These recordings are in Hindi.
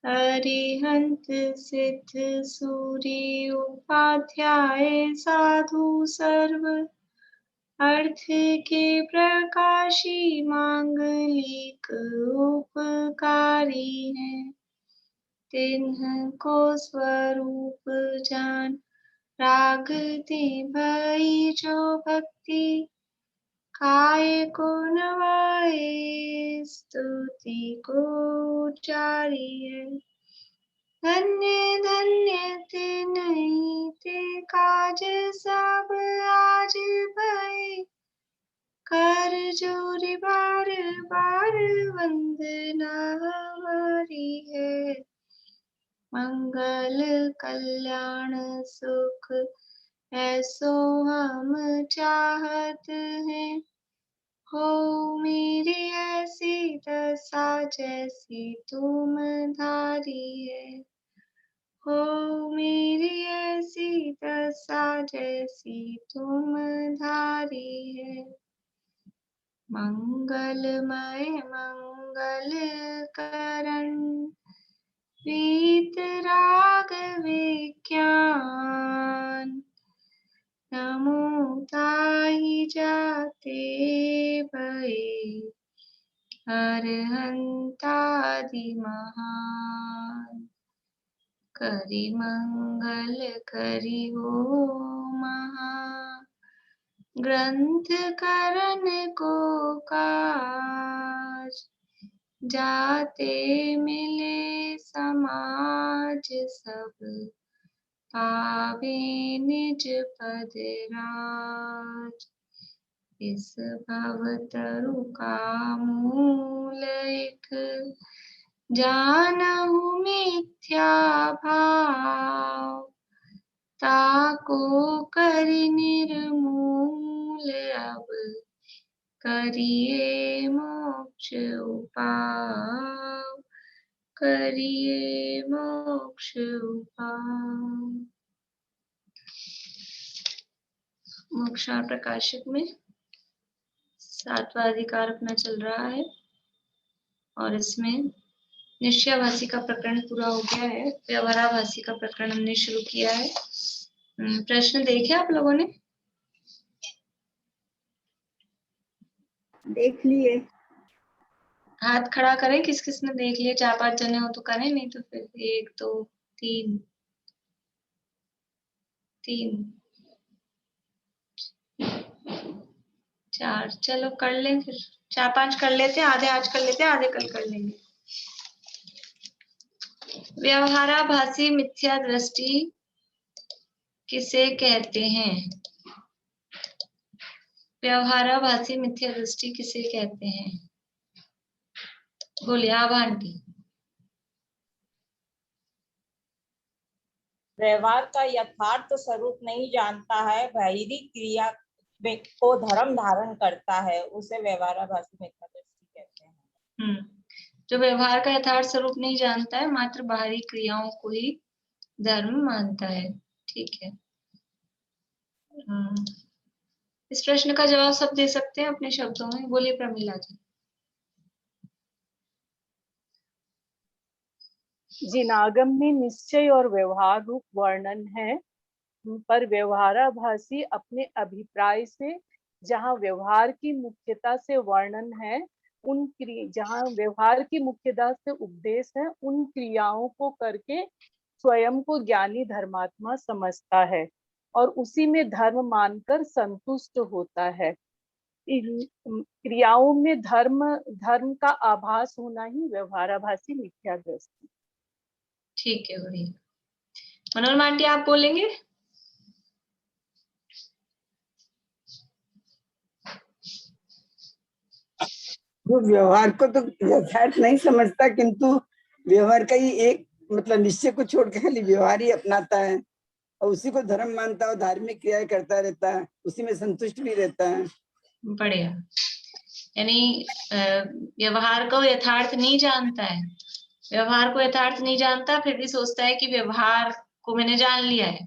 अरिहंत सिद्ध सूरी उपाध्याय साधु सर्व अर्थ के प्रकाशी मांगलिक उपकारी हैं। तिन्हको स्वरूप जान रागते भई जो भक्ति काय को नवाए स्तुति को जारी है। धन्य धन्य ते नहीं ते काज सब आज भय कर जोरी बार बार वंदना हमारी है। मंगल कल्याण सुख ऐसो हम चाहत हैं। हो मेरी ऐसी दशा जैसी तुम धारी है। हो मेरी ऐसी दशा जैसी तुम धारी है। मंगलमय मंगल करण वीत राग विज्ञान नमो ताहि जाते भये अरहंतादि महान। करि मंगल करि हो महा ग्रंथ करन को काज जाते मिले समाज सब पावे निज पद राज। इस भव तरु का मूल एक जानहु मिथ्या भाव ताको करि निर्मूल अब करिए मोक्ष उपाय करिए मोक्ष उपाय। मोक्षार्थ प्रकाशक में 7वां अधिकार अपना चल रहा है और इसमें निश्चयाभासी का प्रकरण पूरा हो गया है। व्यवहाराभासी का प्रकरण हमने शुरू किया है। प्रश्न देखे आप लोगों ने? देख लिए। हाथ खड़ा करें किस किस ने देख लिए। 4-5 जने हो तो करें, नहीं तो फिर 1 2 3 4। चलो कर लें फिर 4-5 कर लेते हैं। आधे आज कर लेते हैं, आधे कल कर लेंगे। व्यवहाराभासी मिथ्या दृष्टि किसे कहते हैं? व्यवहाराभासी मिथ्या दृष्टि किसे कहते हैं? बोलिए आभा आंटी। व्यवहार का यथार्थ स्वरूप नहीं जानता है, बाहरी क्रिया को धर्म धारण करता है, उसे व्यवहाराभासी मिथ्या दृष्टि कहते हैं। जो व्यवहार का यथार्थ स्वरूप नहीं जानता है, मात्र बाहरी क्रियाओं को ही धर्म मानता है। ठीक है। इस प्रश्न का जवाब सब दे सकते हैं अपने शब्दों में। बोलिए प्रमिला जी। जिनागम में निश्चय और व्यवहार रूप वर्णन है, पर व्यवहाराभासी अपने अभिप्राय से जहाँ व्यवहार की मुख्यता से वर्णन है, जहाँ व्यवहार की मुख्यता से उपदेश है, उन क्रियाओं को करके स्वयं को ज्ञानी धर्मात्मा समझता है और उसी में धर्म मानकर संतुष्ट होता है। इन क्रियाओं में धर्म का आभास होना ही व्यवहाराभासी मिथ्या दृष्टि। ठीक है, बढ़िया। मनोरमा आंटी आप बोलेंगे? वो व्यवहार को तो यथार्थ नहीं समझता, किंतु व्यवहार का ही एक मतलब निश्चय को छोड़ के खाली व्यवहार ही अपनाता है और उसी को धर्म मानता है और धार्मिक क्रियाएं करता रहता है, उसी में संतुष्ट भी रहता है। बढ़िया। यानी व्यवहार को यथार्थ नहीं जानता है, व्यवहार को यथार्थ नहीं जानता, फिर भी सोचता है कि व्यवहार को मैंने जान लिया है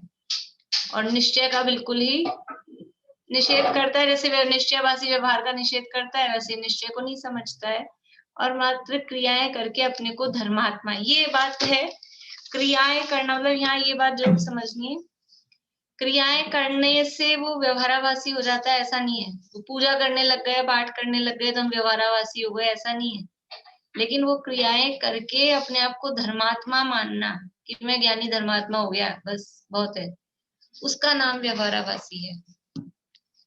और निश्चय का बिल्कुल ही निषेध करता है। जैसे निश्चयवासी व्यवहार का निषेध करता है, वैसे निश्चय को नहीं समझता है और मात्र क्रियाएं करके अपने को धर्मात्मा, ये बात है। क्रियाएं करना मतलब यहाँ ये बात जरूर समझनी है, क्रियाएं करने से वो व्यवहाराभासी हो जाता है ऐसा नहीं है। वो पूजा करने लग गए, पाठ करने लग गए तो हम व्यवहाराभासी हो गए, ऐसा नहीं है। लेकिन वो क्रियाएं करके अपने आप को धर्मात्मा मानना कि मैं ज्ञानी धर्मात्मा हो गया, बस बहुत है, उसका नाम व्यवहाराभासी है।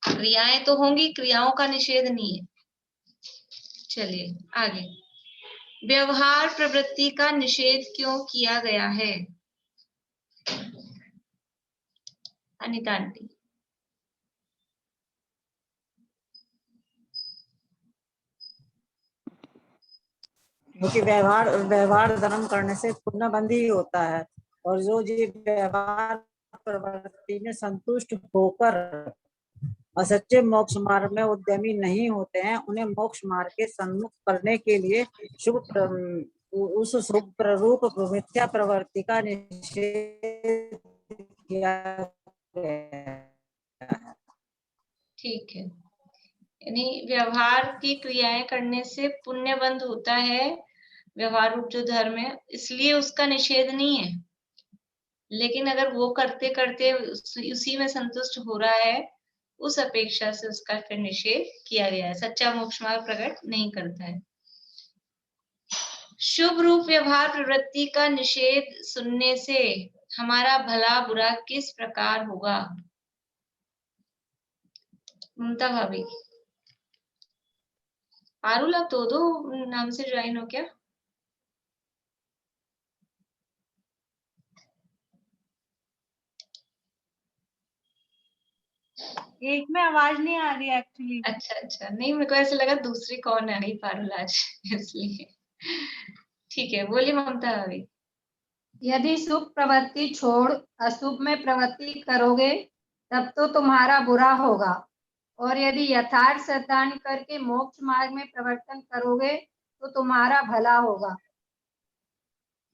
क्रियाएं तो होंगी, क्रियाओं का निषेध नहीं है। चलिए आगे, व्यवहार प्रवृत्ति का निषेध क्यों किया गया है? अनिता आंटी। क्योंकि व्यवहार व्यवहार धर्म करने से पुण्यबंधी ही होता है, और जो जीव व्यवहार प्रवृत्ति में संतुष्ट होकर असच्चे मोक्ष मार्ग में उद्यमी नहीं होते हैं, उन्हें मोक्ष मार्ग के सन्मुख करने के लिए उस शुभ प्ररूप मिथ्या प्रवृत्ति का निषेध किया गया है। ठीक है, यानी व्यवहार की क्रियाएं करने से पुण्य बंध होता है, व्यवहार रूप जो धर्म है, इसलिए उसका निषेध नहीं है। लेकिन अगर वो करते करते उसी में संतुष्ट हो रहा है, उस अपेक्षा से उसका फिर निषेध किया गया है। सच्चा मोक्ष मार्ग प्रकट नहीं करता है। शुभ रूप व्यवहार प्रवृत्ति का निषेध सुनने से हमारा भला बुरा किस प्रकार होगा? ममता भाभी। पारुल, आप दो नाम से ज्वाइन हो क्या? एक में आवाज नहीं आ रही एक्चुअली। अच्छा, नहीं मेरे को ऐसे लगा दूसरी कौन आ रही पारुल आज इसलिए। ठीक है, बोलिए ममता भाभी। यदि शुभ प्रवृत्ति छोड़ अशुभ में प्रवृत्ति करोगे तब तो तुम्हारा बुरा होगा, और यदि यथार्थ श्रद्धान करके मोक्ष मार्ग में प्रवर्तन करोगे तो तुम्हारा भला होगा।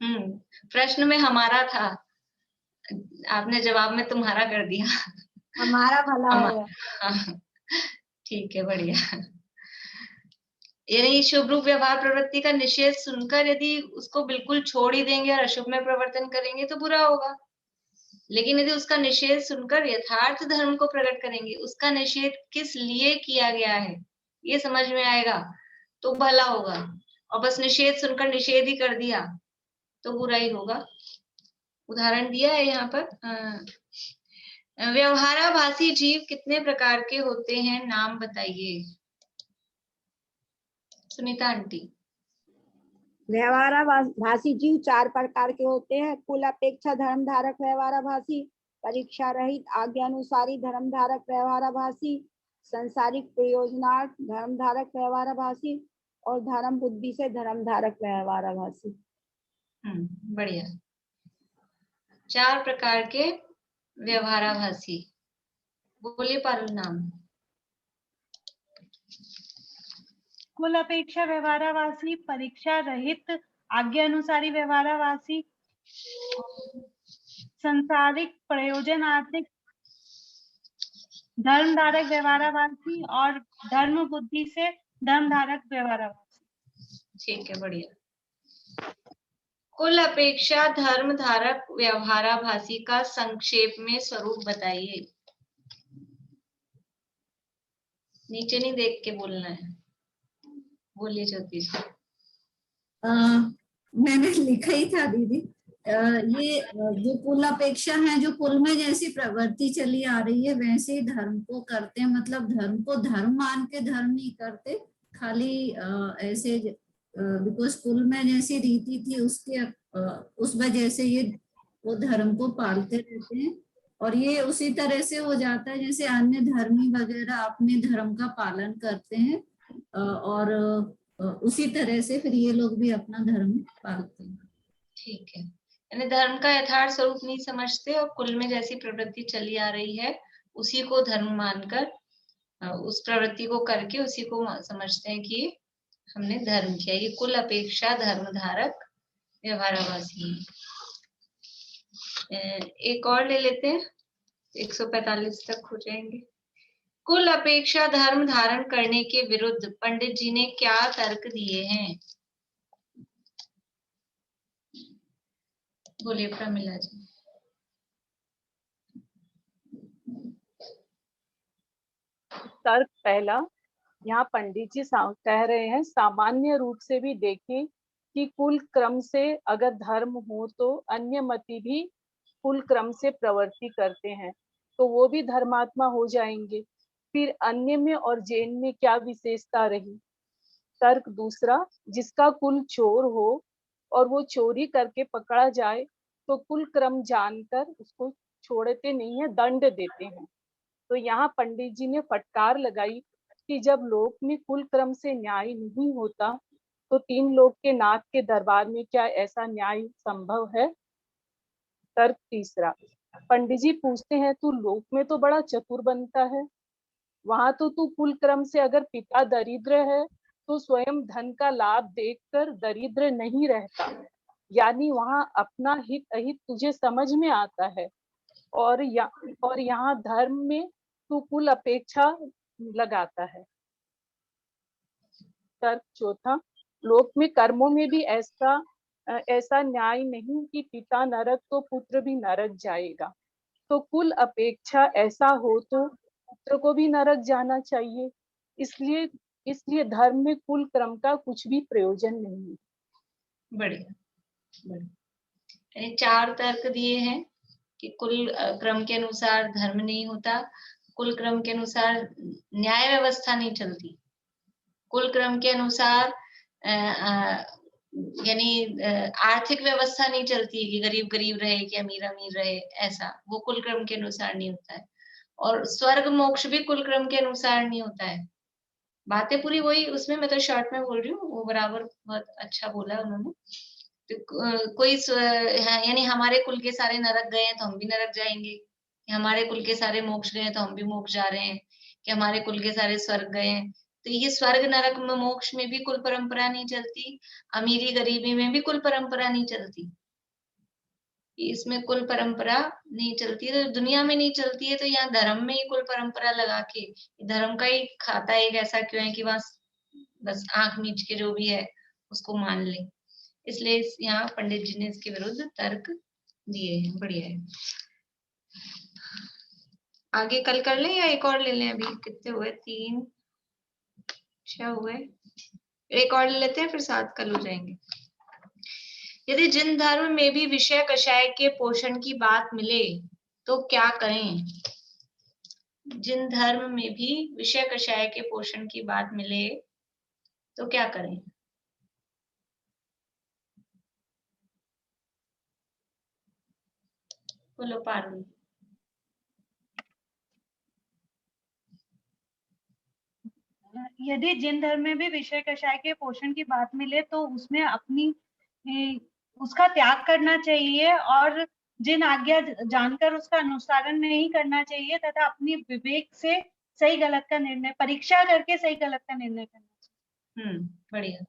प्रश्न में हमारा था, आपने जवाब में तुम्हारा कर दिया। हमारा भला होगा। हाँ, ठीक है, बढ़िया। यानी शुभ रूप व्यवहार प्रवृत्ति का निषेध सुनकर यदि उसको बिल्कुल छोड़ ही देंगे और अशुभ में प्रवर्तन करेंगे तो बुरा होगा। लेकिन यदि उसका निषेध सुनकर यथार्थ धर्म को प्रकट करेंगे, उसका निषेध किस लिए किया गया है ये समझ में आएगा तो भला होगा। और बस निषेध सुनकर निषेध ही कर दिया तो बुरा ही होगा। उदाहरण दिया है यहाँ पर। व्यवहाराभासी जीव कितने प्रकार के होते हैं, नाम बताइए। सुनीता आंटी। व्यवहाराभासी जीव 4 प्रकार के होते हैं। कुल अपेक्षा धर्म धारक व्यवहाराभासी, परीक्षा रहित आज्ञानुसारी धर्म धारक व्यवहाराभासी, संसारिक प्रयोजनार्थ धर्म धारक व्यवहाराभासी, और धर्म बुद्धि से धर्म धारक व्यवहाराभासी। बढ़िया, 4 प्रकार के व्यवहाराभासी। बोलिए पारुल नाम। कुल अपेक्षा व्यवहाराभासी, परीक्षा रहित आज्ञानुसारी व्यवहाराभासी, संसारिक प्रयोजनार्थिक धर्म धारक व्यवहाराभासी, और धर्म बुद्धि से धर्म धारक व्यवहाराभासी। ठीक है, बढ़िया। कुल अपेक्षा धर्म धारक व्यवहाराभासी का संक्षेप में स्वरूप बताइए। नीचे नहीं देख के बोलना है। बोलिए ज्योति जी। मैंने लिखा ही था दीदी। ये जो कुल अपेक्षा है, जो कुल में जैसी प्रवृत्ति चली आ रही है वैसे ही धर्म को करते हैं, मतलब धर्म को धर्म मान के धर्म नहीं करते, खाली ऐसे बिकॉज कुल में जैसी रीति थी उसके उस वजह से ये वो धर्म को पालते रहते हैं। और ये उसी तरह से हो जाता है जैसे अन्य धर्मी वगैरह अपने धर्म का पालन करते हैं, और उसी तरह से फिर ये लोग भी अपना धर्म पालते हैं। ठीक है, यानी धर्म का यथार्थ स्वरूप नहीं समझते और कुल में जैसी प्रवृत्ति चली आ रही है उसी को धर्म मानकर उस प्रवृत्ति को करके उसी को समझते हैं कि हमने धर्म किया। ये कुल अपेक्षा धर्म धारक व्यवहाराभासी है। एक और ले लेते हैं, 145 तक हो जाएंगे। कुल अपेक्षा धर्म धारण करने के विरुद्ध पंडित जी ने क्या तर्क दिए हैं? बोलिए प्रमिला जी। तर्क पहला, यहाँ पंडित जी कह रहे हैं सामान्य रूप से भी देखें कि कुल क्रम से अगर धर्म हो तो अन्य मति भी कुल क्रम से प्रवृत्ति करते हैं तो वो भी धर्मात्मा हो जाएंगे। फिर अन्य में और जैन में क्या विशेषता रही? तर्क दूसरा, जिसका कुल चोर हो और वो चोरी करके पकड़ा जाए तो कुल क्रम जानकर उसको छोड़ते नहीं है, दंड देते हैं। तो यहाँ पंडित जी ने फटकार लगाई कि जब लोक में कुल क्रम से न्याय नहीं होता तो 3 लोक के नाथ के दरबार में क्या ऐसा न्याय संभव है? तर्क तीसरा, पंडित जी पूछते हैं तू लोक में तो बड़ा चतुर बनता है, वहां तो तू कुल क्रम से अगर पिता दरिद्र है तो स्वयं धन का लाभ देखकर दरिद्र नहीं रहता, यानी वहां अपना हित अहित तुझे समझ में आता है। और यहाँ धर्म में तू कुल अपेक्षा लगाता है। तर्क चौथा, लोक में कर्मों में भी ऐसा न्याय नहीं कि पिता नरक तो पुत्र भी नरक जाएगा, तो कुल अपेक्षा ऐसा हो तो पुत्र को भी नरक जाना चाहिए। इसलिए धर्म में कुल क्रम का कुछ भी प्रयोजन नहीं है। बढ़िया। 4 तर्क दिए हैं कि कुल क्रम के अनुसार धर्म नहीं होता, कुल क्रम के अनुसार न्याय व्यवस्था नहीं चलती, कुल क्रम के अनुसार यानी आर्थिक व्यवस्था नहीं चलती है कि गरीब गरीब रहे कि अमीर अमीर रहे, ऐसा वो कुल क्रम के अनुसार नहीं होता है। और स्वर्ग मोक्ष भी कुल क्रम के अनुसार नहीं होता है। बातें पूरी वही, उसमें मैं तो शॉर्ट में बोल रही हूँ, वो बराबर बहुत अच्छा बोला उन्होंने। तो कोई यानी हमारे कुल के सारे नरक गए हैं तो हम भी नरक जाएंगे, हमारे कुल के सारे मोक्ष गए तो हम भी मोक्ष जा रहे हैं, कि हमारे कुल के सारे स्वर्ग गए हैं। तो ये स्वर्ग नरक में मोक्ष में भी कुल परंपरा नहीं चलती, अमीरी गरीबी में भी कुल परंपरा नहीं चलती, इसमें कुल परंपरा नहीं चलती। तो दुनिया में नहीं चलती है तो यहाँ धर्म में ही कुल परंपरा लगा के धर्म का ही खाता है, ऐसा क्यों है कि बस आंख मीच के जो भी है उसको मान ले। इसलिए यहाँ पंडित जी ने इसके विरुद्ध तर्क दिए हैं। बढ़िया है। आगे कल कर लें या एक और ले लें? अभी कितने हुए? 3 6 हुए, एक और ले लेते हैं फिर 7 कल हो जाएंगे। यदि जिन धर्म में भी विषय कषाय के पोषण की बात मिले तो क्या करें? जिन धर्म में भी विषय कषाय के पोषण की बात मिले तो क्या करें? बोलो पारुल। यदि जिन धर्म में भी विषय कषाय के पोषण की बात मिले तो उसमें अपनी उसका त्याग करना चाहिए और जिन आज्ञा जानकर उसका अनुसरण नहीं करना चाहिए तथा अपनी विवेक से सही गलत का निर्णय, परीक्षा करके सही गलत का निर्णय करना चाहिए। बढ़िया।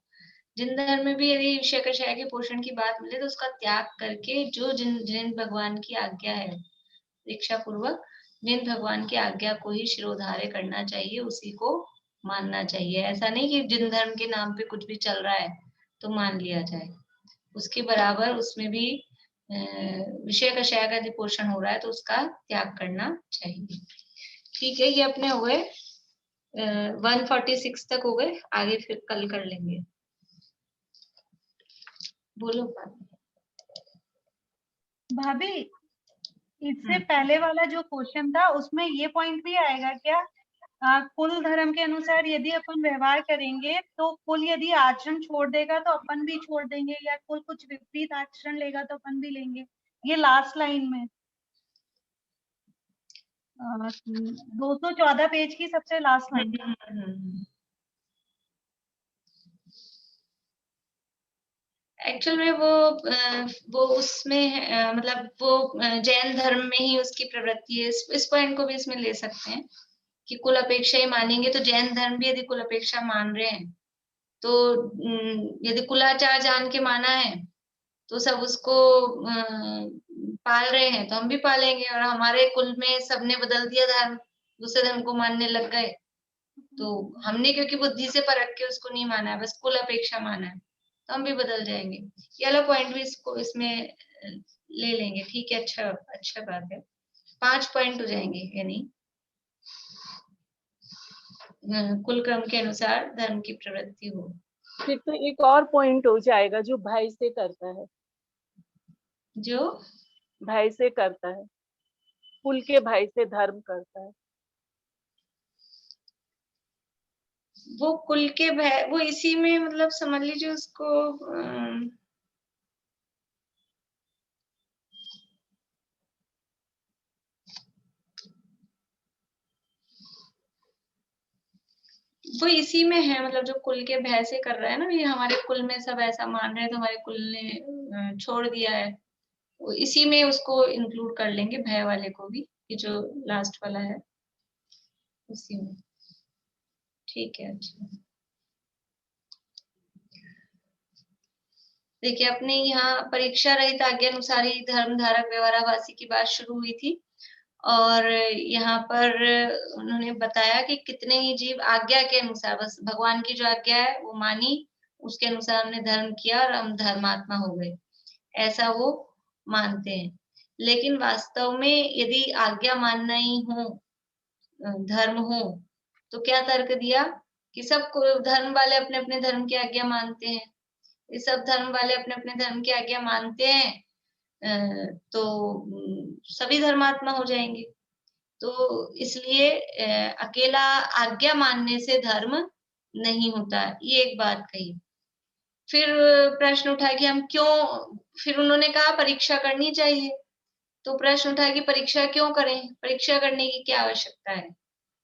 जिन धर्म में भी यदि विषय कषाय के पोषण की बात मिले तो उसका त्याग करके जो जिन भगवान की आज्ञा है परीक्षा पूर्वक जिन भगवान की आज्ञा को ही शिरोधार्य करना चाहिए, उसी को मानना चाहिए। ऐसा नहीं कि जिन धर्म के नाम पे कुछ भी चल रहा है तो मान लिया जाए, उसके बराबर उसमें भी विषय कषाय का यदि पोषण हो रहा है तो उसका त्याग करना चाहिए। ठीक है, ये अपने हो गए 146 तक हो गए, आगे फिर कल कर लेंगे। बोलो भाभी, इससे पहले वाला जो क्वेश्चन था उसमें ये पॉइंट भी आएगा क्या? कुल धर्म के अनुसार यदि अपन व्यवहार करेंगे तो कुल यदि आचरण छोड़ देगा तो अपन भी छोड़ देंगे, या कुल कुछ विपरीत आचरण लेगा तो अपन भी लेंगे। ये लास्ट लाइन में 214 पेज की सबसे लास्ट लाइन। एक्चुअल में वो उसमें मतलब वो जैन धर्म में ही उसकी प्रवृत्ति है। इस पॉइंट को भी इसमें ले सकते हैं कि कुल अपेक्षा ही मानेंगे तो जैन धर्म भी यदि कुल अपेक्षा मान रहे हैं तो यदि कुलाचार जान के माना है तो सब उसको पाल रहे हैं तो हम भी पालेंगे, और हमारे कुल में सबने बदल दिया धर्म दूसरे धर्म को मानने लग गए, तो हमने क्योंकि बुद्धि से परख के उसको नहीं माना है, बस कुल अपेक्षा माना है, तो हम भी बदल जाएंगे। ये वाला पॉइंट भी इसको इसमें ले लेंगे, ठीक है, अच्छा अच्छा बात है। 5 पॉइंट हो जाएंगे, यानी कुल क्रम के अनुसार धर्म की प्रवृत्ति हो। फिर तो एक और पॉइंट हो जाएगा, जो भाई से करता है, जो भाई से करता है, कुल के भाई से धर्म करता है। वो कुल के वो इसी में मतलब समझ लीजिए उसको वो इसी में है, मतलब जो कुल के भय से कर रहा है ना, ये हमारे कुल में सब ऐसा मान रहे हैं तो हमारे कुल ने छोड़ दिया है, वो इसी में उसको इंक्लूड कर लेंगे, भय वाले को भी, ये जो लास्ट वाला है उसी में, ठीक है। अच्छा देखिए, अपने यहाँ परीक्षा रहित आज्ञा अनुसारी धर्म धारक व्यवहाराभासी की बात शुरू हुई थी, और यहाँ पर उन्होंने बताया कि कितने ही जीव आज्ञा के अनुसार, बस भगवान की जो आज्ञा है वो मानी, उसके अनुसार हमने धर्म किया और हम धर्मात्मा हो गए, ऐसा वो मानते हैं। लेकिन वास्तव में यदि आज्ञा मानना ही हो, धर्म हो, तो क्या तर्क दिया कि सब धर्म वाले अपने अपने धर्म की आज्ञा मानते हैं, ये सब धर्म वाले अपने अपने धर्म की आज्ञा मानते हैं, तो सभी धर्मात्मा हो जाएंगे। तो इसलिए अकेला आज्ञा मानने से धर्म नहीं होता, ये एक बात कही। फिर प्रश्न उठा कि हम क्यों, फिर उन्होंने कहा परीक्षा करनी चाहिए, तो प्रश्न उठा कि परीक्षा क्यों करें, परीक्षा करने की क्या आवश्यकता है?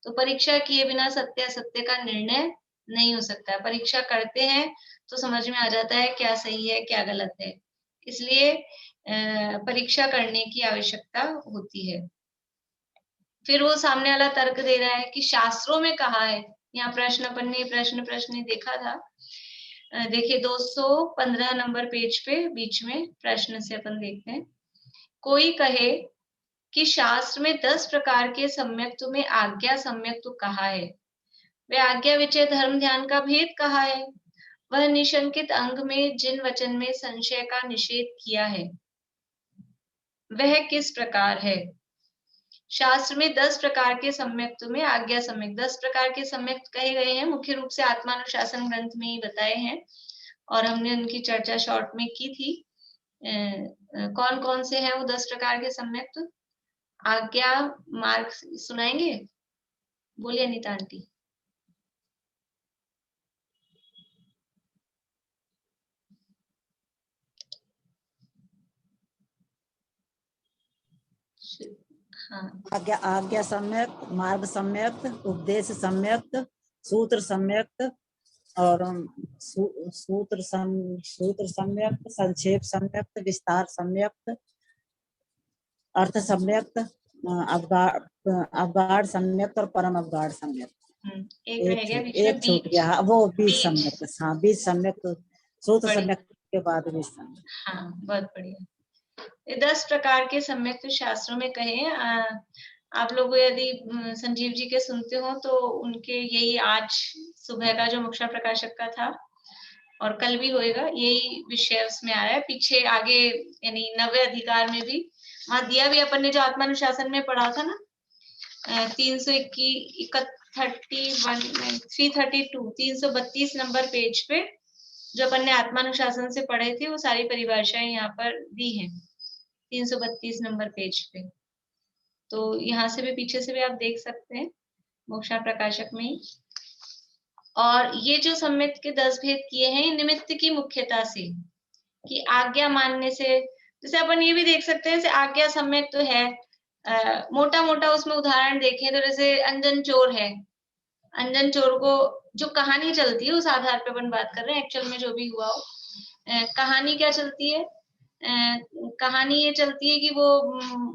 तो परीक्षा किए बिना सत्य असत्य का निर्णय नहीं हो सकता है, परीक्षा करते हैं तो समझ में आ जाता है क्या सही है क्या गलत है, इसलिए परीक्षा करने की आवश्यकता होती है। फिर वो सामने वाला तर्क दे रहा है कि शास्त्रों में कहा है, यहाँ प्रश्न अपन ने प्रश्न देखा था, देखिए 215 नंबर पेज पे बीच में प्रश्न से अपन देखते हैं। कोई कहे कि शास्त्र में 10 प्रकार के सम्यक्त्व में आज्ञा सम्यक्त्व कहा है, वे आज्ञा विचय धर्म ध्यान का भेद कहा है, वह निशंकित अंग में जिन वचन में संशय का निषेध किया है वह किस प्रकार है? शास्त्र में 10 प्रकार के सम्यक्त्व में आज्ञा सम्यक, 10 प्रकार के सम्यक्त कहे गए हैं, मुख्य रूप से आत्मानुशासन ग्रंथ में ही बताए हैं, और हमने उनकी चर्चा शॉर्ट में की थी। कौन कौन से हैं वो 10 प्रकार के सम्यक्त? आज्ञा मार्ग सुनाएंगे, बोलिए अनीता आंटी। हाँ, आज्ञा सम्यक, मार्ग सम्यक, उपदेश सम्यक, सूत्र सम्यक और सूत्र सम्यक, संक्षेप सम्यक, विस्तार सम्यक, अर्थ सम्यक, अवगाढ़ सम्यक और परम अवगाढ़ सम्यक। एक छूट गया, वो 20 सम्यक। हाँ, 20 सम्यक, सूत्र सम्यक के बाद 20 सम्यक। हाँ, बहुत बढ़िया। 10 प्रकार के सम्यक तो शास्त्रों में कहे। आप लोग यदि संजीव जी के सुनते हो तो उनके यही आज सुबह का जो मोक्षा प्रकाशक का था और कल भी होएगा, यही विषय उसमें आ रहा है। पीछे आगे यानी 90 अधिकार में भी वहां दिया भी, अपन ने जो आत्मानुशासन में पढ़ा था ना, 332 नंबर पेज पे जो अपन ने आत्मानुशासन से पढ़े थे, वो सारी परिभाषाएं यहाँ पर दी हैं 332 नंबर पेज पे। तो यहाँ से भी पीछे से भी आप देख सकते हैं मोक्षा प्रकाशक में ही। और ये जो सम्यक्त के 10 भेद किए हैं निमित्त की मुख्यता से, कि आज्ञा मानने से, जैसे अपन ये भी देख सकते हैं, जैसे आज्ञा सम्यक्त तो है, मोटा मोटा उसमें उदाहरण देखें तो जैसे अंजन चोर है, अंजन चोर को जो कहानी चलती है उस आधार पर अपन बात कर रहे हैं, एक्चुअल में जो भी हुआ हो, कहानी क्या चलती है, कहानी ये चलती है कि वो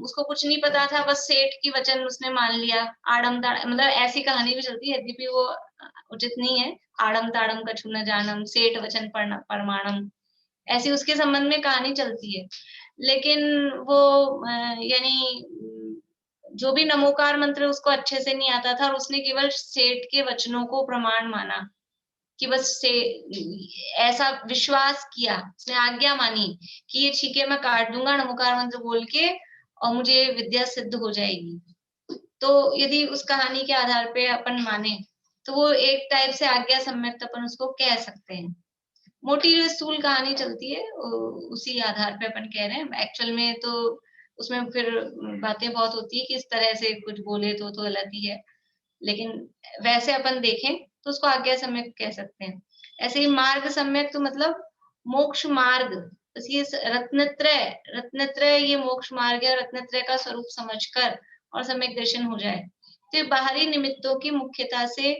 उसको कुछ नहीं पता था, बस सेठ की वचन उसने मान लिया, आड़म ताड़म, मतलब ऐसी कहानी भी चलती है, यद्यपि वो उचित नहीं है, आड़म ताड़म कछु न जानम, सेठ वचन परमाणम, ऐसी उसके संबंध में कहानी चलती है। लेकिन वो यानी जो भी नमोकार मंत्र उसको अच्छे से नहीं आता था और उसने केवल सेठ के वचनों को प्रमाण माना कि बस से ऐसा विश्वास किया, उसने आज्ञा मानी कि ये ठीक है मैं काट दूंगा नमोकार मंत्र बोल के और मुझे विद्या सिद्ध हो जाएगी। तो यदि उस कहानी के आधार पे अपन माने तो वो एक टाइप से आज्ञा सम्यक्त अपन उसको कह सकते हैं। मोटी जो स्थूल कहानी चलती है उसी आधार पे अपन कह रहे हैं। एक्चुअल में तो उसमें फिर बातें बहुत होती है कि इस तरह से कुछ बोले तो गलत ही है, लेकिन वैसे अपन देखें तो उसको आज्ञा सम्यक कह सकते हैं। ऐसे ही मार्ग सम्यक तो मतलब मोक्ष मार्ग, ये रत्नत्रय ये मोक्ष मार्ग है, रत्नत्रय का स्वरूप समझकर और सम्यक दर्शन हो जाए। तो बाहरी निमित्तों की मुख्यता से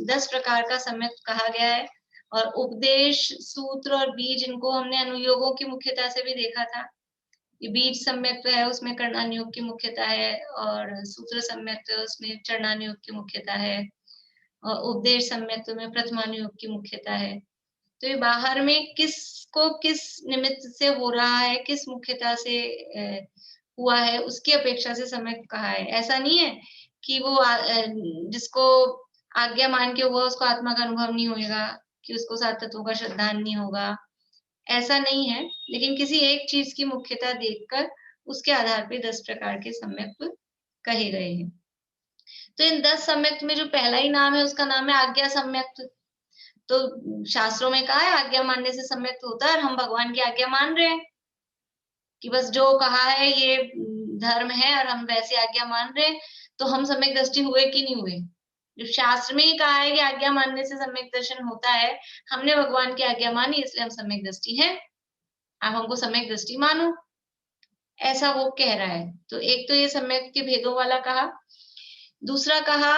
10 प्रकार का सम्यक कहा गया है। और उपदेश, सूत्र और बीज, इनको हमने अनुयोगों की मुख्यता से भी देखा था। ये बीज सम्यक है उसमें कर्णानुयोग की मुख्यता है, और सूत्र सम्यक उसमें चरणानुयोग की मुख्यता है, और उपदेश सम्यक में प्रथमानुयोग की मुख्यता है। तो ये बाहर में किसको किस निमित्त से हो रहा है, किस मुख्यता से हुआ है, उसकी अपेक्षा से सम्यक कहा है। ऐसा नहीं है कि वो जिसको आज्ञा मान के हुआ उसको आत्मा का अनुभव नहीं होगा, कि उसको सात तत्वों का श्रद्धान नहीं होगा, ऐसा नहीं है। लेकिन किसी एक चीज की मुख्यता देखकर उसके आधार पे 10 प्रकार के सम्यक कहे गए हैं। तो इन 10 सम्यक में जो पहला ही नाम है उसका नाम है आज्ञा सम्यक। तो शास्त्रों में कहा है आज्ञा मानने से सम्यक होता है, और हम भगवान की आज्ञा मान रहे हैं कि बस जो कहा है ये धर्म है और हम वैसे आज्ञा मान रहे हैं। तो हम सम्यक दृष्टि हुए कि नहीं हुए? जो शास्त्र में ही कहा है कि आज्ञा मानने से सम्यक दर्शन होता है, हमने भगवान की आज्ञा मानी इसलिए हम सम्यक दृष्टि हैं, आप हमको सम्यक दृष्टि मानो, ऐसा वो कह रहा है। तो एक तो ये सम्यक के भेदों वाला कहा। दूसरा कहा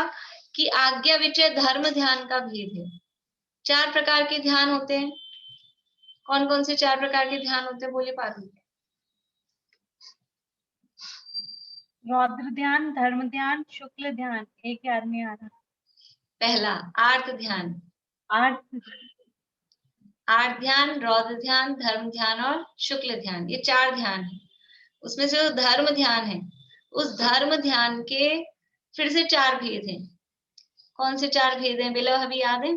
कि आज्ञा विचय धर्म ध्यान का भेद है। 4 प्रकार के ध्यान होते हैं। कौन कौन से 4 प्रकार के ध्यान होते हैं बोलिए पार्वती? रौद्र ध्यान, धर्म ध्यान, शुक्ल ध्यान, एक याद नहीं आ रहा। पहला आर्त ध्यान। आर्त ध्यान, रौद्र ध्यान, धर्म ध्यान और शुक्ल ध्यान, ये 4 ध्यान है। उसमें से जो धर्म ध्यान है, उस धर्म ध्यान के फिर से 4 भेद हैं। कौन से 4 भेद हैं बेला अभी याद है?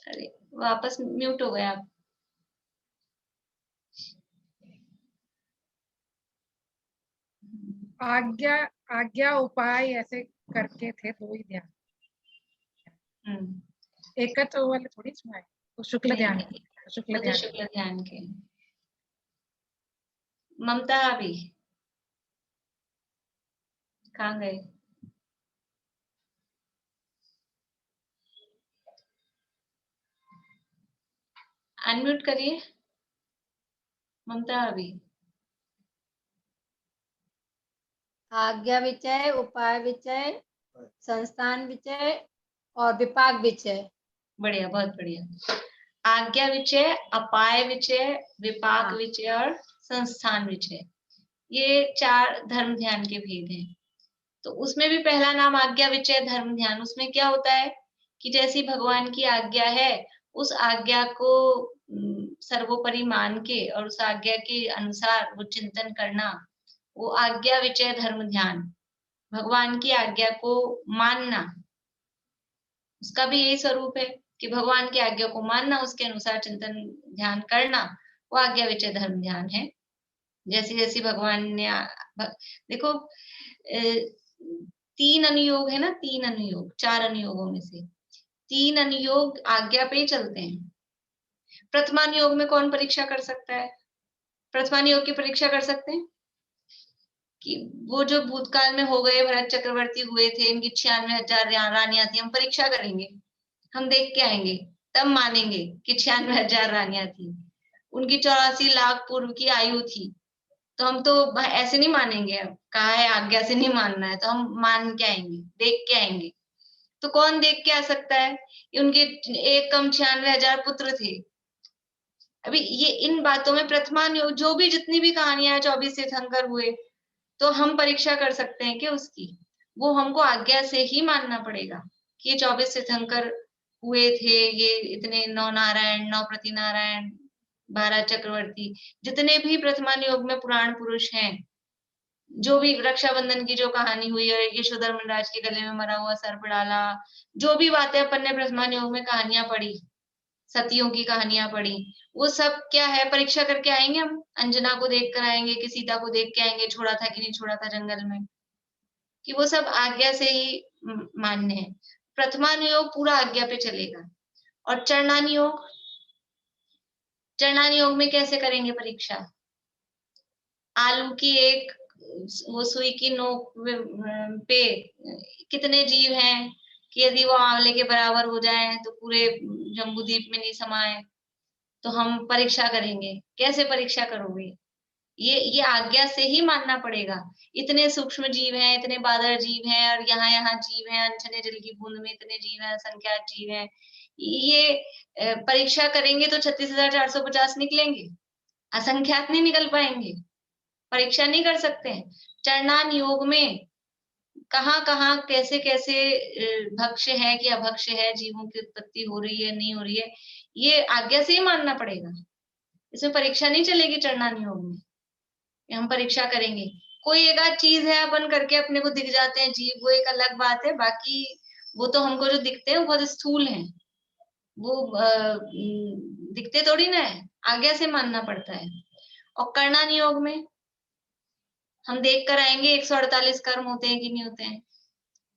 अरे वापस म्यूट हो गए आप। आज्ञा उपाय ऐसे करके थे 2 ही ध्यान। एकत्र वाले थोड़ी सुनाए, तो शुक्ल ध्यान, शुक्ल ध्यान के। ममता अभी कहाँ गए? अनम्यूट करिए ममता अभी। आज्ञा विचय, उपाय विचय, संस्थान विचय और विपाक विचय। बढ़िया, बहुत बढ़िया। आज्ञा विचय, अपाय विचय, विपाक विचय और संस्थान विचय, ये 4 धर्म ध्यान के भेद हैं। तो उसमें भी पहला नाम आज्ञा विचय धर्म ध्यान। उसमें क्या होता है कि जैसी भगवान की आज्ञा है उस आज्ञा को सर्वोपरि मान के और उस आज्ञा के अनुसार वो चिंतन करना, वो आज्ञा विचय धर्म ध्यान। भगवान की आज्ञा को मानना, उसका भी यही स्वरूप है कि भगवान की आज्ञा को मानना, उसके अनुसार चिंतन ध्यान करना, वो आज्ञा विचय धर्म ध्यान है। जैसी जैसी भगवान ने देखो 3 अनुयोग है ना, 3 अनुयोग, 4 अनुयोगों में से 3 अनुयोग आज्ञा पे ही चलते हैं। प्रथमानुयोग में कौन परीक्षा कर सकता है? प्रथमानुयोग की परीक्षा कर सकते हैं कि वो जो भूतकाल में हो गए भरत चक्रवर्ती हुए थे, इनकी 96,000 रानियां थी, हम परीक्षा करेंगे, हम देख के आएंगे, तब मानेंगे कि 96,000 रानियां थी, उनकी 84 लाख पूर्व की आयु थी। तो हम तो ऐसे नहीं मानेंगे, कहा है आज्ञा से नहीं मानना है, तो हम मान के आएंगे, देख के आएंगे। तो कौन देख के आ सकता है? उनके एक कम 96,000 पुत्र थे। अभी ये इन बातों में प्रथमानुयोग, जो भी जितनी भी कहानियां 24 तीर्थंकर हुए, तो हम परीक्षा कर सकते हैं कि उसकी, वो हमको आज्ञा से ही मानना पड़ेगा कि ये 24 तीर्थंकर हुए थे, ये इतने 9 नारायण, 9 प्रति नारायण, 12 चक्रवर्ती, जितने भी प्रथमानुयोग में पुराण पुरुष हैं, जो भी रक्षाबंधन की जो कहानी हुई है, यशोधर्मन राज के गले में मरा हुआ सर्प डाला, जो भी बातें अपन ने प्रथमानुयोग में कहानियां पढ़ी, सतियों की कहानियां पढ़ी, वो सब क्या है, परीक्षा करके आएंगे हम। अंजना को देख कर आएंगे कि सीता को देख के आएंगे, छोड़ा था कि नहीं छोड़ा था जंगल में, कि वो सब आज्ञा से ही मान्य है। प्रथमानुयोग पूरा आज्ञा पे चलेगा। और चरणानुयोग, चरणानुयोग में कैसे करेंगे परीक्षा? आलू की एक वो सुई की नोक पे कितने जीव हैं कि यदि वो आंवले के बराबर हो जाए तो पूरे जम्बूद्वीप में नहीं समाये, तो हम परीक्षा करेंगे। कैसे परीक्षा करोगे? ये आज्ञा से ही मानना पड़ेगा। इतने सूक्ष्म जीव हैं, इतने बादल जीव हैं, और यहाँ जीव हैं, अनछने जल की बूंद में इतने जीव हैं, असंख्यात जीव हैं। ये परीक्षा करेंगे तो 36,450 निकलेंगे, असंख्यात नहीं निकल पाएंगे, परीक्षा नहीं कर सकते हैं। चरणानुयोग में कहाँ कैसे कैसे भक्ष्य है कि अभक्ष्य है, जीवों की उत्पत्ति हो रही है नहीं हो रही है, ये आज्ञा से ही मानना पड़ेगा। इसमें परीक्षा नहीं चलेगी चरणानुयोग में, हम परीक्षा करेंगे। कोई एक आध चीज है अपन करके अपने को दिख जाते हैं जीव, वो एक अलग बात है, बाकी वो तो हमको जो दिखते हैं वो बहुत स्थूल हैं, वो दिखते थोड़ी ना है, आज्ञा से मानना पड़ता है। और कर्णानुयोग में हम देख कर आएंगे 148 कर्म होते हैं कि नहीं होते हैं,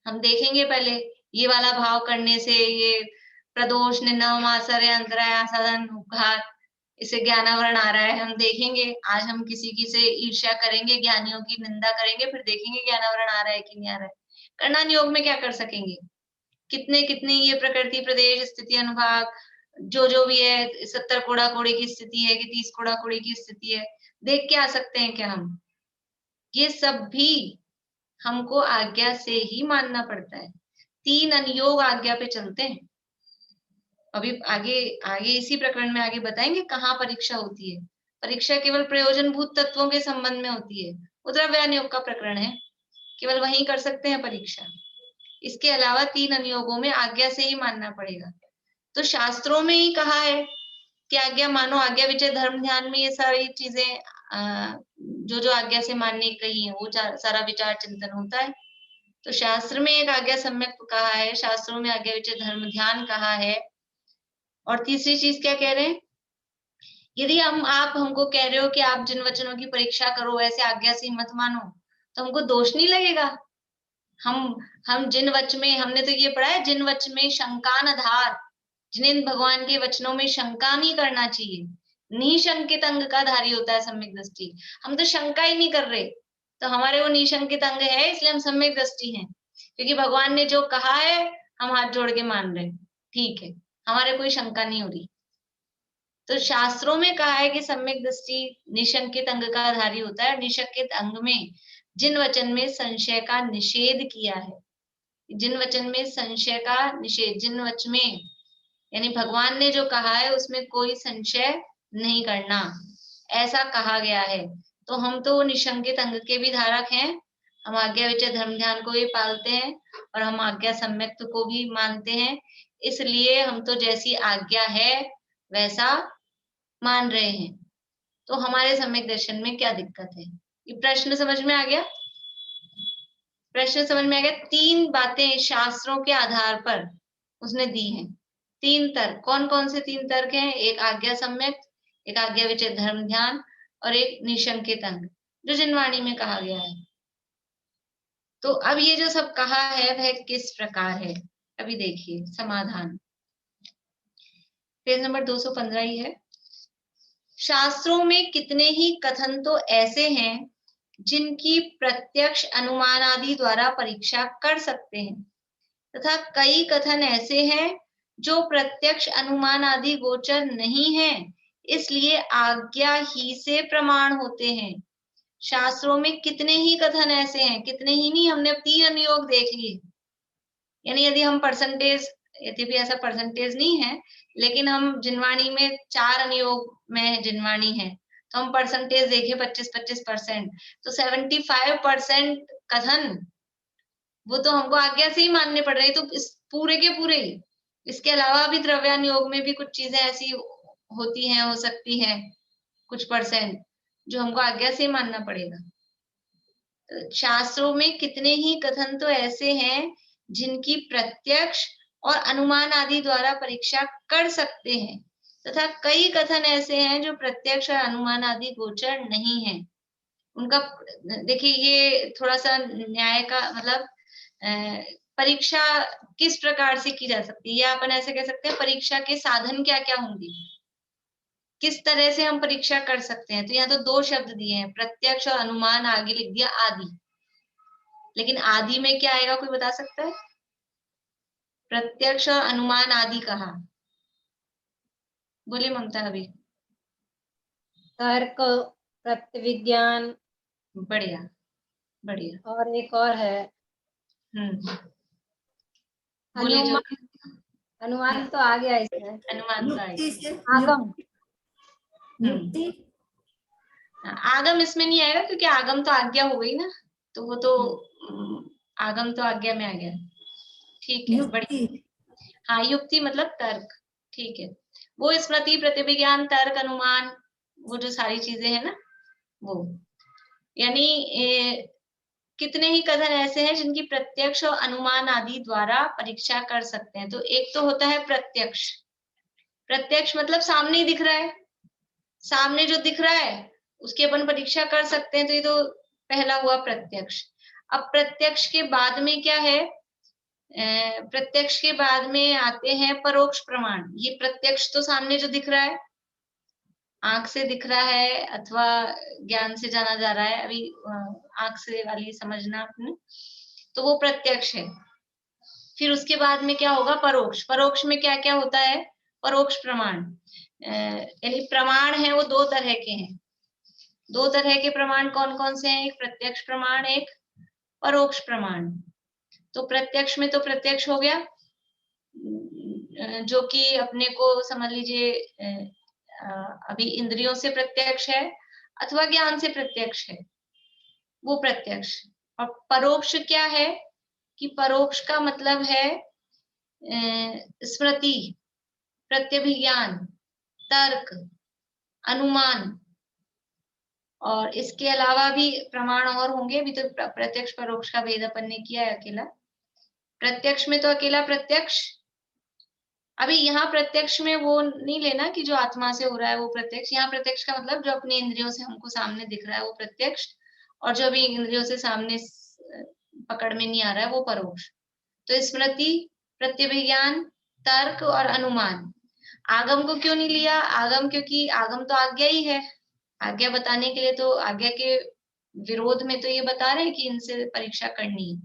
हम देखेंगे पहले। ये वाला भाव करने से ये प्रदोष, निन्नवम, आश्चर्य, अंतराय, आसाधन, उपघात, इसे ज्ञानावरण आ रहा है, हम देखेंगे। आज हम किसी की से ईर्ष्या करेंगे, ज्ञानियों की निंदा करेंगे, फिर देखेंगे ज्ञानावरण आ रहा है कि नहीं आ रहा है। कर्णानुयोग में क्या कर सकेंगे? कितने कितने ये प्रकृति, प्रदेश, स्थिति, अनुभाग, जो भी है, 70 कोड़ा कोड़ी की स्थिति है कि 30 कोड़ा कोड़ी की स्थिति है, देख के आ सकते हैं क्या हम? ये सब भी हमको आज्ञा से ही मानना पड़ता है। 3 अनुयोग आज्ञा पे चलते हैं। अभी आगे इसी प्रकरण में आगे बताएंगे कहाँ परीक्षा होती है। परीक्षा केवल प्रयोजनभूत तत्वों के संबंध में होती है, वो द्रव्यानुयोग का प्रकरण है, केवल वहीं कर सकते हैं परीक्षा। इसके अलावा 3 अनुयोगों में आज्ञा से ही मानना पड़ेगा। तो शास्त्रों में ही कहा है कि आज्ञा मानो, आज्ञा विचय धर्म ध्यान में ये सारी चीजें जो आज्ञा से मानने कही है वो सारा विचार चिंतन होता है। तो शास्त्र में एक आज्ञा सम्यक कहा है, शास्त्रों में आज्ञा विचय धर्म ध्यान कहा है। और तीसरी चीज क्या कह रहे हैं? यदि आप हमको कह रहे हो कि आप जिन वचनों की परीक्षा करो ऐसे आज्ञा से मत मानो, तो हमको दोष नहीं लगेगा। हम जिन वच में, हमने तो ये पढ़ा है, जिन वच में शंका न धार, जिन भगवान के वचनों में शंका नहीं करना चाहिए। निशंकित अंग का धारी होता है सम्यक दृष्टि। हम तो शंका ही नहीं कर रहे, तो हमारे वो निशंकित अंग है, इसलिए हम सम्यक दृष्टि हैं, क्योंकि भगवान ने जो कहा है हम हाथ जोड़ के मान रहे हैं, ठीक है, हमारे कोई शंका नहीं हो रही। तो शास्त्रों में कहा है कि सम्यक दृष्टि निशंकित अंग का आधारी होता है। निशंकित अंग में जिन वचन में संशय का निषेध किया है, जिन वचन में संशय का निषेध, जिन वचन में यानी भगवान ने जो कहा है उसमें कोई संशय नहीं करना, ऐसा कहा गया है, तो हम तो निशंकित अंग के भी धारक हैं। हम आज्ञा विचय धर्म ध्यान को भी पालते हैं और हम आज्ञा सम्यक्त को भी मानते हैं, इसलिए हम तो जैसी आज्ञा है वैसा मान रहे हैं। तो हमारे सम्यक दर्शन में क्या दिक्कत है? ये प्रश्न समझ में आ गया? प्रश्न समझ में आ गया? 3 बातें शास्त्रों के आधार पर उसने दी हैं। 3 तर्क, कौन कौन से 3 तर्क हैं? एक आज्ञा सम्यक, एक आज्ञा विचय धर्म ध्यान और एक निशंकित अंग, जो जिनवाणी में कहा गया है। तो अब ये जो सब कहा है वह किस प्रकार है, अभी देखिए समाधान। पेज नंबर 215 ही है। शास्त्रों में कितने ही कथन तो ऐसे हैं जिनकी प्रत्यक्ष अनुमान आदि द्वारा परीक्षा कर सकते हैं, तथा कई कथन ऐसे हैं जो प्रत्यक्ष अनुमान आदि गोचर नहीं है, इसलिए आज्ञा ही से प्रमाण होते हैं। शास्त्रों में कितने ही कथन ऐसे हैं, कितने ही नहीं, हमने 3 अनुयोग देख लिए। यानी यदि हम परसेंटेज, यद्यपि ऐसा परसेंटेज नहीं है, लेकिन हम जिनवाणी में 4 अनुयोग में जिनवाणी है, तो हम परसेंटेज देखे 25-25%, तो 75% कथन वो तो हमको आज्ञा से ही मानने पड़ रहे हैं। तो इस पूरे के पूरे ही, इसके अलावा भी द्रव्यान योग में भी कुछ चीजें ऐसी होती हैं, हो सकती हैं कुछ परसेंट, जो हमको आज्ञा से मानना पड़ेगा। तो शास्त्रों में कितने ही कथन तो ऐसे हैं जिनकी प्रत्यक्ष और अनुमान आदि द्वारा परीक्षा कर सकते हैं, तथा कई कथन ऐसे हैं जो प्रत्यक्ष और अनुमान आदि गोचर नहीं है। उनका देखिए, ये थोड़ा सा न्याय का मतलब परीक्षा किस प्रकार से की जा सकती है, या अपन ऐसे कह सकते हैं परीक्षा के साधन क्या क्या होंगे, किस तरह से हम परीक्षा कर सकते हैं। तो यहाँ तो दो शब्द दिए हैं, प्रत्यक्ष और अनुमान, आगे लिख दिया आदि। लेकिन आदि में क्या आएगा, कोई बता सकता है? प्रत्यक्ष और अनुमान आदि कहा, बोलिए ममता अभी। तर्क, प्रत्यविज्ञान, बढ़िया बढ़िया। और एक और है बोलिए जो अनुमान तो आ गया इसमें, अनुमान का युक्ति से आगम। युक्ति आगम इसमें नहीं आएगा, क्योंकि आगम तो आज्ञा हो गई ना, तो वो तो आगम तो आज्ञा में आ गया। ठीक है, बढ़िया। हाँ, युक्ति मतलब तर्क, ठीक है। वो स्मृति, प्रतिविज्ञान, तर्क, अनुमान, वो जो सारी चीजें हैं ना, वो यानी कितने ही कथन ऐसे हैं जिनकी प्रत्यक्ष और अनुमान आदि द्वारा परीक्षा कर सकते हैं। तो एक तो होता है प्रत्यक्ष। प्रत्यक्ष मतलब सामने ही दिख रहा है, सामने जो दिख रहा है उसकी अपन परीक्षा कर सकते हैं, तो ये तो पहला हुआ प्रत्यक्ष। अब प्रत्यक्ष के बाद में क्या है, प्रत्यक्ष के बाद में आते हैं परोक्ष प्रमाण। ये प्रत्यक्ष तो सामने जो दिख रहा है, आंख से दिख रहा है अथवा ज्ञान से जाना जा रहा है, अभी आंख से वाली समझना आपने, तो वो प्रत्यक्ष है। फिर उसके बाद में क्या होगा, परोक्ष। परोक्ष में क्या क्या होता है, परोक्ष प्रमाण, यानी प्रमाण है वो दो तरह के हैं। दो तरह के प्रमाण कौन कौन से हैं, एक प्रत्यक्ष प्रमाण, एक परोक्ष प्रमाण। तो प्रत्यक्ष में तो प्रत्यक्ष हो गया, जो कि अपने को समझ लीजिए अभी इंद्रियों से प्रत्यक्ष है अथवा ज्ञान से प्रत्यक्ष है, वो प्रत्यक्ष। और परोक्ष क्या है कि परोक्ष का मतलब है स्मृति, प्रत्यभिज्ञान, तर्क, अनुमान, और इसके अलावा भी प्रमाण और होंगे। अभी तो प्रत्यक्ष परोक्ष का भेद अपन ने किया है अकेला। प्रत्यक्ष में तो अकेला प्रत्यक्ष। अभी यहाँ प्रत्यक्ष में वो नहीं लेना कि जो आत्मा से हो रहा है वो प्रत्यक्ष। यहाँ प्रत्यक्ष का मतलब जो अपने इंद्रियों से हमको सामने दिख रहा है वो प्रत्यक्ष, और जो अभी इंद्रियों से सामने पकड़ में नहीं आ रहा है वो परोक्ष। तो स्मृति, प्रत्यभिज्ञान, तर्क और अनुमान। आगम को क्यों नहीं लिया, आगम क्योंकि आगम तो आज्ञा ही है, आज्ञा बताने के लिए, तो आज्ञा के विरोध में तो ये बता रहे हैं कि इनसे परीक्षा करनी है।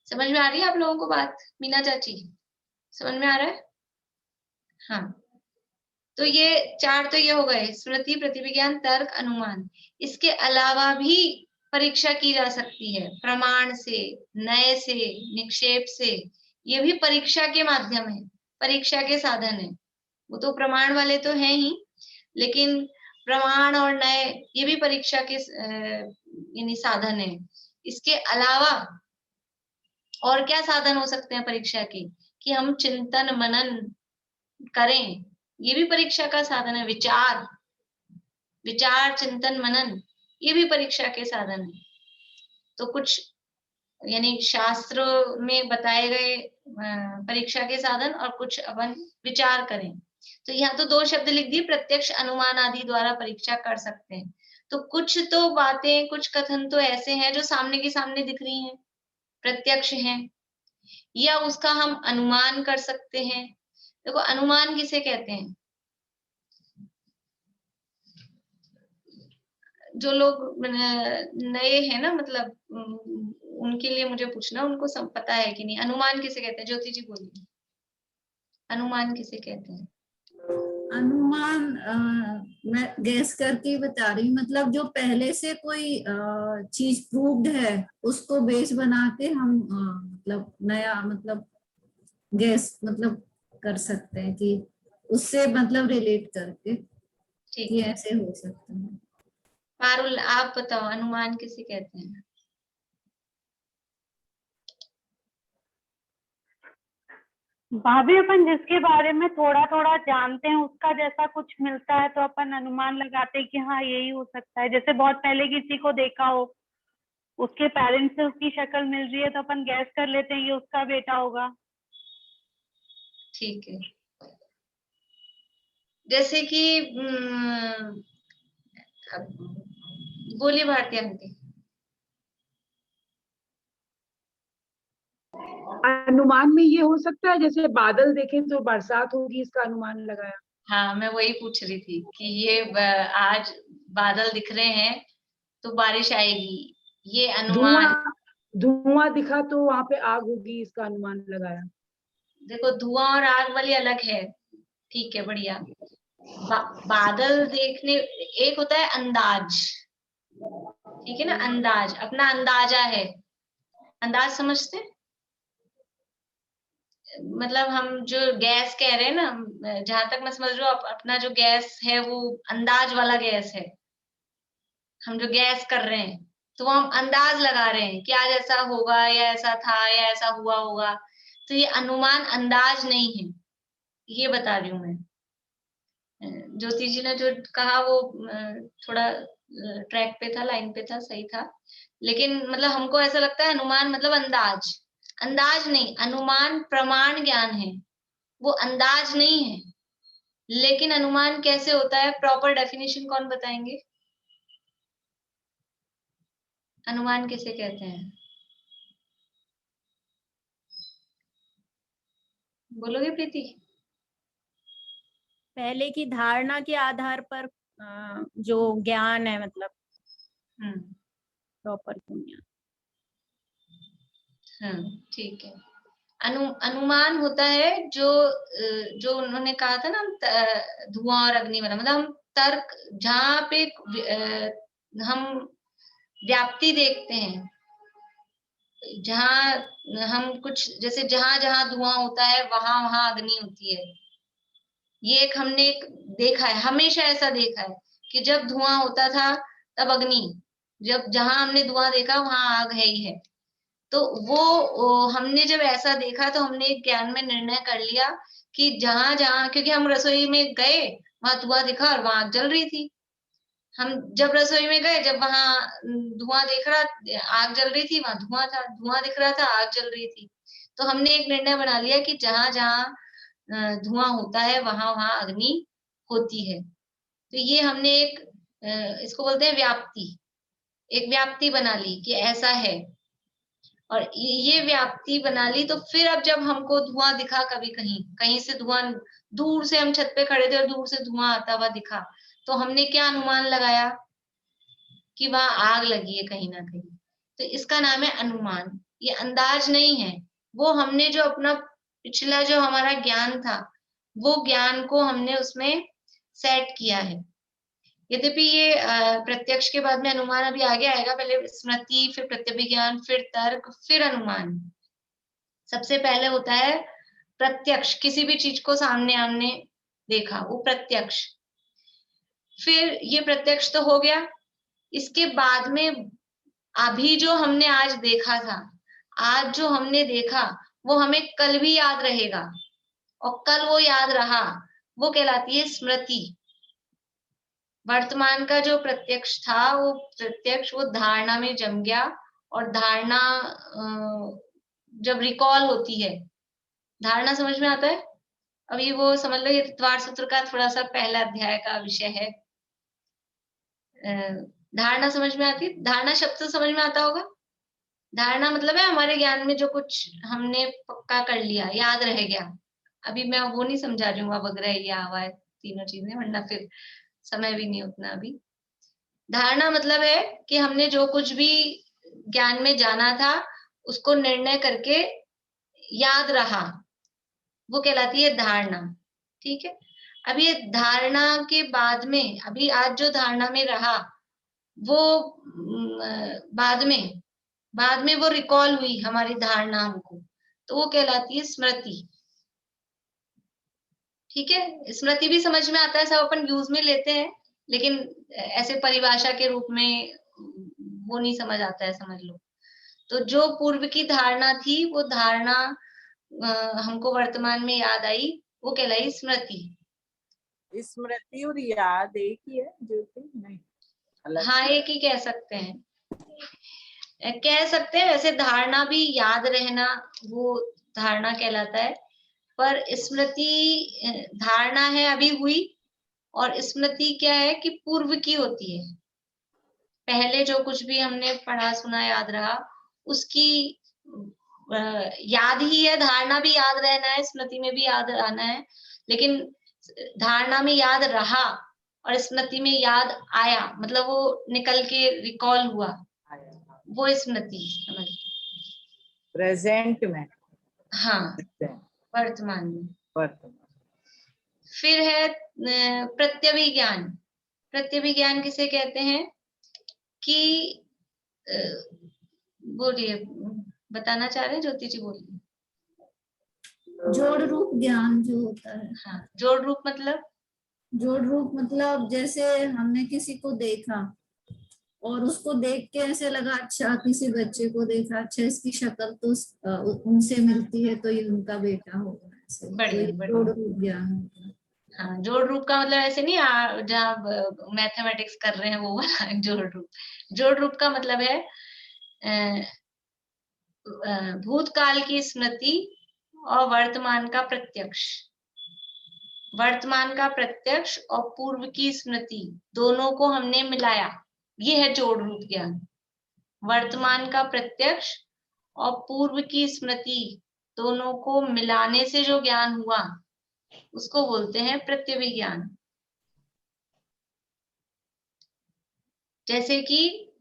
समझ में आ रही है आप लोगों को बात, मीना चाची, समझ में आ रहा है? हाँ, तो ये चार तो ये हो गए, स्मृति, प्रतिविज्ञान, तर्क, अनुमान। इसके अलावा भी परीक्षा की जा सकती है, प्रमाण से, नय से, निक्षेप से। ये भी परीक्षा के माध्यम है, परीक्षा के साधन है। वो तो प्रमाण वाले तो हैं ही, लेकिन प्रमाण और नय ये भी परीक्षा के यानी साधन है। इसके अलावा और क्या साधन हो सकते हैं परीक्षा के, कि हम चिंतन मनन करें, ये भी परीक्षा का साधन है। विचार, विचार, चिंतन, मनन, ये भी परीक्षा के साधन है। तो कुछ यानी शास्त्र में बताए गए परीक्षा के साधन, और कुछ अपन विचार करें। तो यहाँ तो दो शब्द लिख दिए, प्रत्यक्ष, अनुमान आदि द्वारा परीक्षा कर सकते हैं। तो कुछ तो बातें, कुछ कथन तो ऐसे हैं जो सामने के सामने दिख रही हैं, प्रत्यक्ष हैं, या उसका हम अनुमान कर सकते हैं। देखो, अनुमान किसे कहते हैं, जो लोग नए हैं ना, मतलब उनके लिए मुझे पूछना, उनको सब पता है कि नहीं, अनुमान किसे कहते हैं? ज्योति जी बोलिए, अनुमान किसे कहते हैं? अनुमान मैं गैस करके बता रही हूँ, मतलब जो पहले से कोई चीज प्रूव्ड है उसको बेस बना के हम मतलब नया मतलब गैस मतलब कर सकते हैं कि उससे मतलब रिलेट करके कि ऐसे हो सकता है। पारुल, आप बताओ अनुमान किसे कहते हैं? भाभी अपन जिसके बारे में थोड़ा थोड़ा जानते हैं उसका जैसा कुछ मिलता है तो अपन अनुमान लगाते हैं कि हाँ यही हो सकता है। जैसे बहुत पहले किसी को देखा हो, उसके पेरेंट्स से उसकी शक्ल मिल रही है तो अपन गैस कर लेते हैं ये उसका बेटा होगा। ठीक है, जैसे कि बोलिए भारती आंटी। अनुमान में ये हो सकता है जैसे बादल देखे तो बरसात होगी, इसका अनुमान लगाया। हाँ, मैं वही पूछ रही थी कि ये आज बादल दिख रहे हैं तो बारिश आएगी, ये अनुमान। धुआं दिखा तो वहां पे आग होगी, इसका अनुमान लगाया। देखो धुआं और आग वाली अलग है, ठीक है बढ़िया। बादल देखने, एक होता है अंदाज, ठीक है ना, अंदाज, अपना अंदाजा है, अंदाज समझते हैं? मतलब हम जो गैस कह रहे हैं ना, जहां तक मैं समझ रही हूँ, अपना जो गैस है वो अंदाज वाला गैस है। हम जो गैस कर रहे हैं तो वो हम अंदाज लगा रहे हैं कि आज ऐसा होगा या ऐसा था या ऐसा हुआ होगा। तो ये अनुमान अंदाज नहीं है, ये बता रही हूँ मैं। ज्योति जी ने जो कहा वो थोड़ा ट्रैक पे था, लाइन पे था, सही था। लेकिन मतलब हमको ऐसा लगता है अनुमान मतलब अंदाज, अंदाज नहीं, अनुमान प्रमाण ज्ञान है, वो अंदाज नहीं है। लेकिन अनुमान कैसे होता है, प्रॉपर डेफिनेशन कौन बताएंगे? अनुमान किसे कहते हैं, बोलोगे प्रीति? पहले की धारणा के आधार पर जो ज्ञान है, मतलब प्रॉपर ज्ञान। हाँ ठीक है। अनुमान होता है जो जो उन्होंने कहा था ना, धुआं और अग्नि वाला, मतलब हम तर्क, जहाँ पे हम व्याप्ति देखते हैं, जहाँ हम कुछ, जैसे जहां जहां धुआं होता है वहां वहां अग्नि होती है। ये एक हमने एक देखा है, हमेशा ऐसा देखा है कि जब धुआं होता था तब अग्नि, जब जहां हमने धुआं देखा वहां आग है ही है। तो वो हमने जब ऐसा देखा तो हमने एक ज्ञान में निर्णय कर लिया कि जहां जहां, क्योंकि हम रसोई में गए वहां धुआं दिखा और वहां आग जल रही थी। हम जब रसोई में गए, जब वहां धुआं देख रहा, आग जल रही थी, वहां धुआं था, धुआं दिख रहा था, आग जल रही थी। तो हमने एक निर्णय बना लिया कि जहां जहां धुआं होता है वहां वहां अग्नि होती है। तो ये हमने एक इसको बोलते हैं व्याप्ति, एक व्याप्ति बना ली कि ऐसा है। और ये व्याप्ति बना ली तो फिर अब जब हमको धुआं दिखा, कभी कहीं कहीं से धुआं, दूर से हम छत पे खड़े थे और दूर से धुआं आता हुआ दिखा, तो हमने क्या अनुमान लगाया कि वहां आग लगी है कहीं ना कहीं। तो इसका नाम है अनुमान, ये अंदाज नहीं है। वो हमने जो अपना पिछला जो हमारा ज्ञान था, वो ज्ञान को हमने उसमें सेट किया है। यद्यपि ये प्रत्यक्ष के बाद में अनुमान अभी आगे आएगा, पहले स्मृति, फिर प्रत्यभिज्ञान, फिर तर्क, फिर अनुमान। सबसे पहले होता है प्रत्यक्ष, किसी भी चीज को सामने आमने देखा, वो प्रत्यक्ष। फिर ये प्रत्यक्ष तो हो गया, इसके बाद में अभी जो हमने आज देखा था, आज जो हमने देखा वो हमें कल भी याद रहेगा, और कल वो याद रहा, वो कहलाती है स्मृति। वर्तमान का जो प्रत्यक्ष था, वो प्रत्यक्ष वो धारणा में जम गया, और धारणा जब रिकॉल होती है, धारणा समझ में आता है? अभी वो समझ लो ये तत्वार सूत्र का थोड़ा सा पहला अध्याय का विषय है। धारणा समझ में आती है? धारणा शब्द तो समझ में आता होगा। धारणा मतलब है हमारे ज्ञान में जो कुछ हमने पक्का कर लिया, याद रह गया। अभी मैं वो नहीं समझा रही हूँ, अवग्रह या आवाज, तीनों चीजें, वरना फिर समय भी नहीं उतना अभी। धारणा मतलब है कि हमने जो कुछ भी ज्ञान में जाना था उसको निर्णय करके याद रहा, वो कहलाती है धारणा। ठीक है, अब ये धारणा के बाद में, अभी आज जो धारणा में रहा वो बाद में वो रिकॉल हुई हमारी धारणा हमको, तो वो कहलाती है स्मृति। ठीक है, स्मृति भी समझ में आता है, सब अपन यूज में लेते हैं, लेकिन ऐसे परिभाषा के रूप में वो नहीं समझ आता है, समझ लो। तो जो पूर्व की धारणा थी वो धारणा हमको वर्तमान में याद आई, वो कहलाई स्मृति। स्मृति और याद एक ही है ज्योति? नहीं, अलग? हाँ, एक ही कह सकते हैं, वैसे धारणा भी याद रहना वो धारणा कहलाता है, पर स्मृति धारणा है अभी हुई, और स्मृति क्या है कि पूर्व की होती है, पहले जो कुछ भी हमने पढ़ा सुना याद रहा उसकी याद ही है। धारणा भी याद रहना है, स्मृति में भी याद रहना है, लेकिन धारणा में याद रहा और स्मृति में याद आया, मतलब वो निकल के रिकॉल हुआ, वो स्मृति समझ। प्रेजेंट में, हाँ, वर्तमान में। वर्तमान। फिर है प्रत्यभिज्ञान। प्रत्यभिज्ञान किसे कहते हैं कि बोलिए, बताना चाह रहे हैं ज्योति जी, बोलिए। जोड़ रूप ज्ञान जो होता है। हाँ, जोड़ रूप मतलब? जोड़ रूप मतलब जैसे हमने किसी को देखा और उसको देख के ऐसे लगा, अच्छा किसी बच्चे को देखा, अच्छा इसकी शक्ल तो उनसे मिलती है, तो ये उनका बेटा होगा, ऐसे बढ़िया, जोड़ रूप ज्ञान होता है। हाँ, जोड़ रूप का मतलब ऐसे नहीं जहाँ मैथमेटिक्स कर रहे हैं वो वाला जोड़ रूप। जोड़ रूप का मतलब है भूतकाल की स्मृति और वर्तमान का प्रत्यक्ष। वर्तमान का प्रत्यक्ष और पूर्व की स्मृति दोनों को हमने मिलाया, ये है जोड़ रूप ज्ञान। वर्तमान का प्रत्यक्ष और पूर्व की स्मृति दोनों को मिलाने से जो ज्ञान हुआ उसको बोलते हैं प्रत्यभिज्ञान। जैसे कि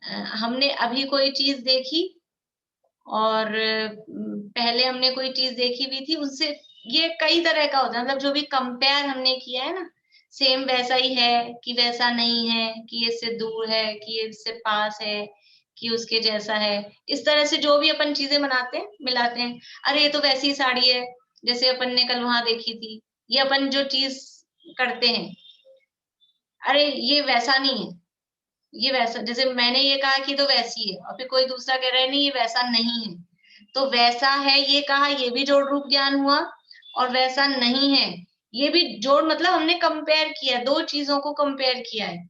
हमने अभी कोई चीज देखी और पहले हमने कोई चीज देखी भी थी, उससे ये कई तरह का होता है, मतलब जो भी कंपेयर हमने किया है ना, सेम वैसा ही है कि वैसा नहीं है, कि ये इससे दूर है कि ये इससे पास है, कि उसके जैसा है। इस तरह से जो भी अपन चीजें बनाते हैं, मिलाते हैं। अरे ये तो वैसी साड़ी है जैसे अपन ने कल वहां देखी थी। ये अपन जो चीज करते हैं, अरे ये वैसा नहीं है, ये वैसा, जैसे मैंने ये कहा कि तो वैसी है, और फिर कोई दूसरा कह रहा है नहीं ये वैसा नहीं है, तो वैसा है ये कहा, ये भी जोड़ रूप ज्ञान हुआ, और वैसा नहीं है ये भी जोड़, मतलब हमने कंपेयर किया, दो चीजों को कंपेयर किया है,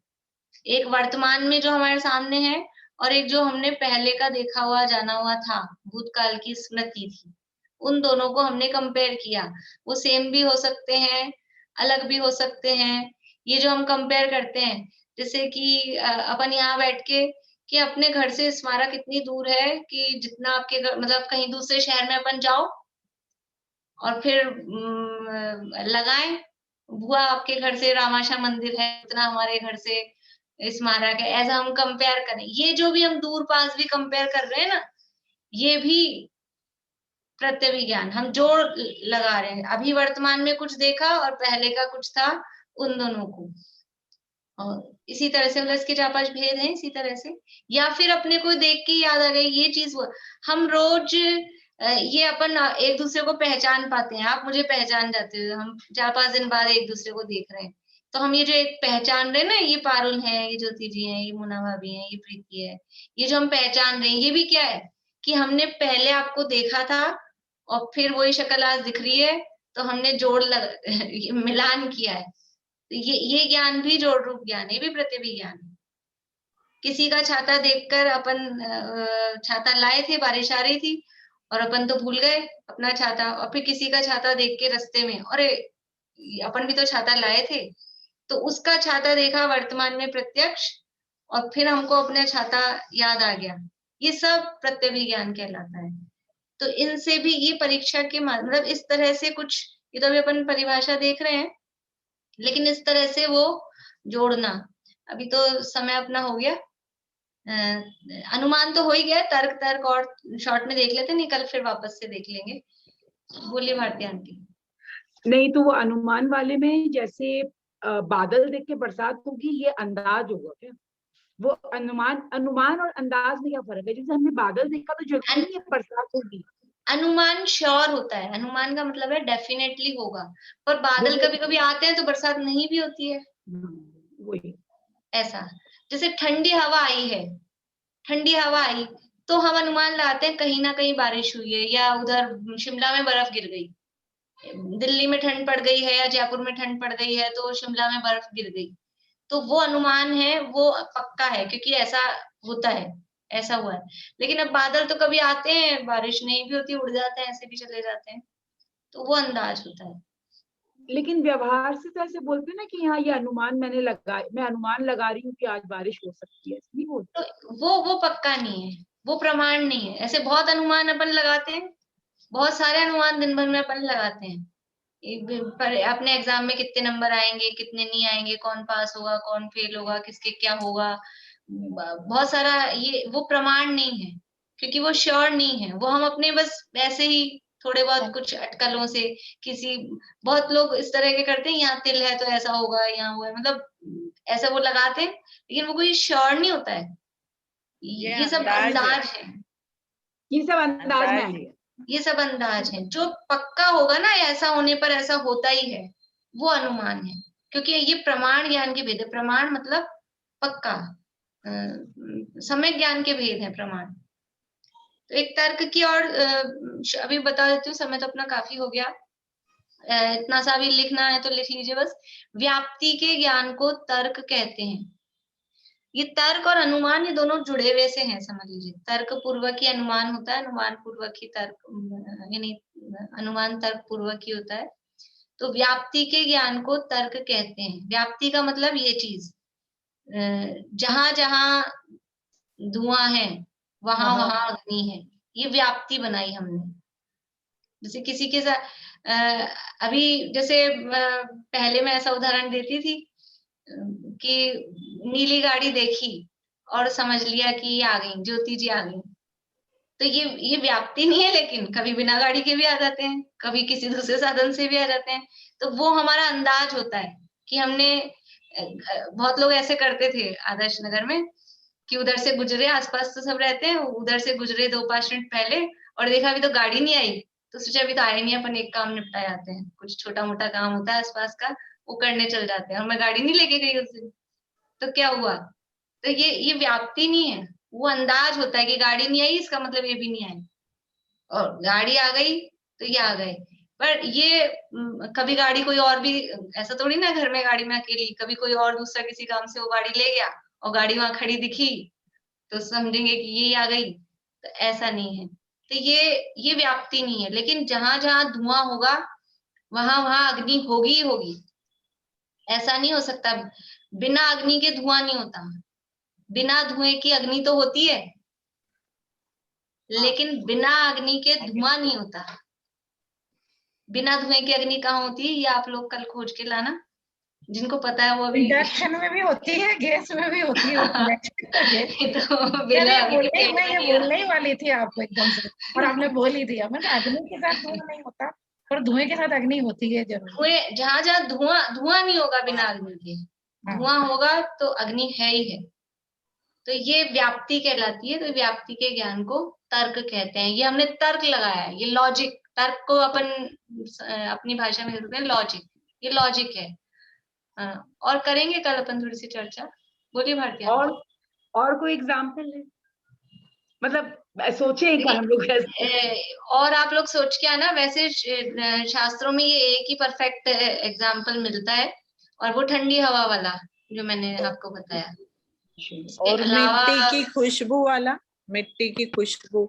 एक वर्तमान में जो हमारे सामने है और एक जो हमने पहले का देखा हुआ जाना हुआ था, भूतकाल की स्मृति थी, उन दोनों को हमने कंपेयर किया। वो सेम भी हो सकते हैं, अलग भी हो सकते हैं। ये जो हम कंपेयर करते हैं, जैसे कि अपन यहाँ बैठ के कि अपने घर से स्मारक इतनी दूर है कि जितना आपके घर, मतलब कहीं दूसरे शहर में अपन जाओ और फिर लगाएं, बुआ आपके घर से रामाशा मंदिर है, इतना हमारे घर से स्मारक है, ऐसा हम कंपेयर करें। ये जो भी हम दूर पास भी कंपेयर कर रहे हैं ना, ये भी प्रत्यभिज्ञान, हम जोड़ लगा रहे हैं। अभी वर्तमान में कुछ देखा और पहले का कुछ था, उन दोनों को। और इसी तरह से, मतलब इसके 4-5 भेद हैं इसी तरह से। या फिर अपने को देख के याद आ गई ये चीज, हम रोज ये अपन एक दूसरे को पहचान पाते हैं, आप मुझे पहचान जाते हो, हम 4-5 दिन बाद एक दूसरे को देख रहे हैं, तो हम ये जो एक पहचान रहे हैं ना, ये पारुल है, ये ज्योति जी है, ये मुना भाभी है, ये प्रीति है, ये जो हम पहचान रहे हैं, ये भी क्या है कि हमने पहले आपको देखा था और फिर वही शक्ल आज दिख रही है, तो हमने जोड़ मिलान किया है। तो ये ज्ञान भी जोड़ रूप ज्ञान है, ये भी प्रत्यभिज्ञान है। किसी का छाता देखकर अपन छाता लाए थे, बारिश आ रही थी और अपन तो भूल गए अपना छाता, और फिर किसी का छाता देख के रास्ते में, अरे अपन भी तो छाता लाए थे, तो उसका छाता देखा वर्तमान में प्रत्यक्ष, और फिर हमको अपना छाता याद आ गया। ये सब प्रत्यभिज्ञान कहलाता है। तो इनसे भी ये परीक्षा के मतलब इस तरह से कुछ, ये तो अभी अपन परिभाषा देख रहे हैं, लेकिन इस तरह से वो जोड़ना। अभी तो समय अपना हो गया, अनुमान तो हो ही गया, तर्क और शॉर्ट में देख लेते, नहीं कल फिर वापस से देख लेंगे। बोलिए भारती आंटी। नहीं तो वो अनुमान वाले में जैसे बादल देख के बरसात होगी, ये अंदाज होगा क्या? वो अनुमान और अंदाज में क्या फर्क है? जैसे हमने बादल देखा तो जरूरी नहीं है बरसात होगी। अनुमान श्योर होता है, अनुमान का मतलब है डेफिनेटली होगा, पर बादल कभी कभी आते हैं तो बरसात नहीं भी होती है। वही ऐसा, जैसे ठंडी हवा आई है, ठंडी हवा आई, तो हम अनुमान लगाते हैं कहीं ना कहीं बारिश हुई है, या उधर शिमला में बर्फ गिर गई, दिल्ली में ठंड पड़ गई है या जयपुर में ठंड पड़ गई है तो शिमला में बर्फ गिर गई। तो वो अनुमान है, वो पक्का है, क्योंकि ऐसा होता है, ऐसा हुआ है। लेकिन अब बादल तो कभी आते हैं, बारिश नहीं भी होती, उड़ जाते हैं, ऐसे भी चले जाते हैं, तो वो अंदाज होता है। लेकिन व्यवहार से तो ऐसे बोलते हैं ना कि हाँ ये अनुमान मैंने लगा, मैं अनुमान लगा रही हूँ कि आज बारिश हो सकती है, ऐसे नहीं बोलते। तो वो पक्का नहीं है, वो प्रमाण नहीं है। ऐसे बहुत अनुमान अपन लगाते हैं, बहुत सारे अनुमान दिन भर में अपन लगाते हैं, पर अपने एग्जाम में कितने नंबर आएंगे, कितने नहीं आएंगे, कौन पास होगा, कौन फेल होगा, किसके क्या होगा, बहुत सारा, ये वो प्रमाण नहीं है, क्योंकि वो श्योर नहीं है। वो हम अपने बस ऐसे ही थोड़े बहुत कुछ अटकलों से, किसी, बहुत लोग इस तरह के करते हैं, यहाँ तिल है तो ऐसा होगा, यहाँ हुआ है, मतलब ऐसा वो लगाते हैं, लेकिन वो कोई श्योर नहीं होता है। ये सब अंदाज है, ये सब अंदाज में आएंगे, ये सब अंदाज है। जो पक्का होगा ना, ऐसा होने पर ऐसा होता ही है, वो अनुमान है, क्योंकि ये प्रमाण ज्ञान के भेद है। प्रमाण मतलब पक्का, सम्यक ज्ञान के भेद है प्रमाण। तो एक तर्क की और अभी बता देती हूँ, समय तो अपना काफी हो गया, इतना सा भी लिखना है तो लिख लीजिए बस। व्याप्ति के ज्ञान को तर्क कहते हैं। ये तर्क और अनुमान, ये दोनों जुड़े हुए से हैं, समझ लीजिए। तर्क पूर्वक ही अनुमान होता है, अनुमान पूर्वक ही तर्क, यानी अनुमान तर्क पूर्वक ही होता है। तो व्याप्ति के ज्ञान को तर्क कहते हैं। व्याप्ति का मतलब ये चीज, जहां जहां धुआं है वहां वहां अग्नि है, ये व्याप्ति बनाई हमने। जैसे किसी के साथ अभी जैसे पहले मैं ऐसा उदाहरण देती थी कि नीली गाड़ी देखी और समझ लिया कि ये आ गई, ज्योति जी आ गई, तो ये व्याप्ति नहीं है, लेकिन कभी बिना गाड़ी के भी आ जाते हैं, कभी किसी दूसरे साधन से भी आ जाते हैं। तो वो हमारा अंदाज होता है कि हमने, बहुत लोग ऐसे करते थे आदर्श नगर में कि उधर से गुजरे, आसपास तो सब रहते हैं, उधर से गुजरे 2-5 मिनट पहले और देखा अभी तो गाड़ी नहीं आई, तो सोचा अभी तो आए नहीं, अपन एक काम निपटा जाते हैं, कुछ छोटा मोटा काम होता है आसपास का, वो करने चल जाते हैं, और मैं गाड़ी नहीं लेके गई उस दिन। तो क्या हुआ, तो ये व्याप्ति नहीं है, वो अंदाज होता है कि गाड़ी नहीं आई, इसका मतलब ये भी नहीं आई, और गाड़ी आ गई तो ये आ गए। पर ये कभी गाड़ी कोई और भी, ऐसा थोड़ी ना घर में गाड़ी में अकेली, कभी कोई और दूसरा किसी काम से वो गाड़ी ले गया और गाड़ी वहां खड़ी दिखी तो समझेंगे कि ये आ गई, तो ऐसा नहीं है। तो ये व्याप्ति नहीं है। लेकिन जहां जहां धुआं होगा वहां वहां अग्नि होगी ही होगी, ऐसा नहीं हो सकता बिना अग्नि के धुआं नहीं होता, बिना धुएं की अग्नि तो होती है, लेकिन बिना अग्नि के धुआं नहीं होता। बिना धुएं की अग्नि कहाँ होती है, ये आप लोग कल खोज के लाना, जिनको पता है वो अभी। इंडक्शन में भी होती है, गैस में भी होती है। तो बिना मैं ये बोलने ही वाली थी आपको एकदम से, और आपने बोल ही दिया। मतलब अग्नि के साथ धुआं नहीं होता, पर धुएं के साथ अग्नि होती है जरूर। धुएं, जहां जहां धुआं नहीं होगा बिना अग्नि के, धुआं होगा तो अग्नि है ही है। तो ये व्याप्ति कहलाती है। तो व्याप्ति के ज्ञान को तर्क कहते हैं। ये हमने तर्क लगाया है, ये लॉजिक, तर्क को अपन अपनी भाषा में कहते हैं लॉजिक, ये लॉजिक है। और करेंगे कल अपन थोड़ी सी चर्चा। बोलिए भारती। और कोई एग्जाम्पल है, मतलब सोचे कल हम लोग और आप लोग सोच के आना। वैसे शास्त्रों में ये एक ही परफेक्ट एग्जाम्पल मिलता है, और वो ठंडी हवा वाला जो मैंने आपको बताया। और मिट्टी की खुशबू वाला, मिट्टी की खुशबू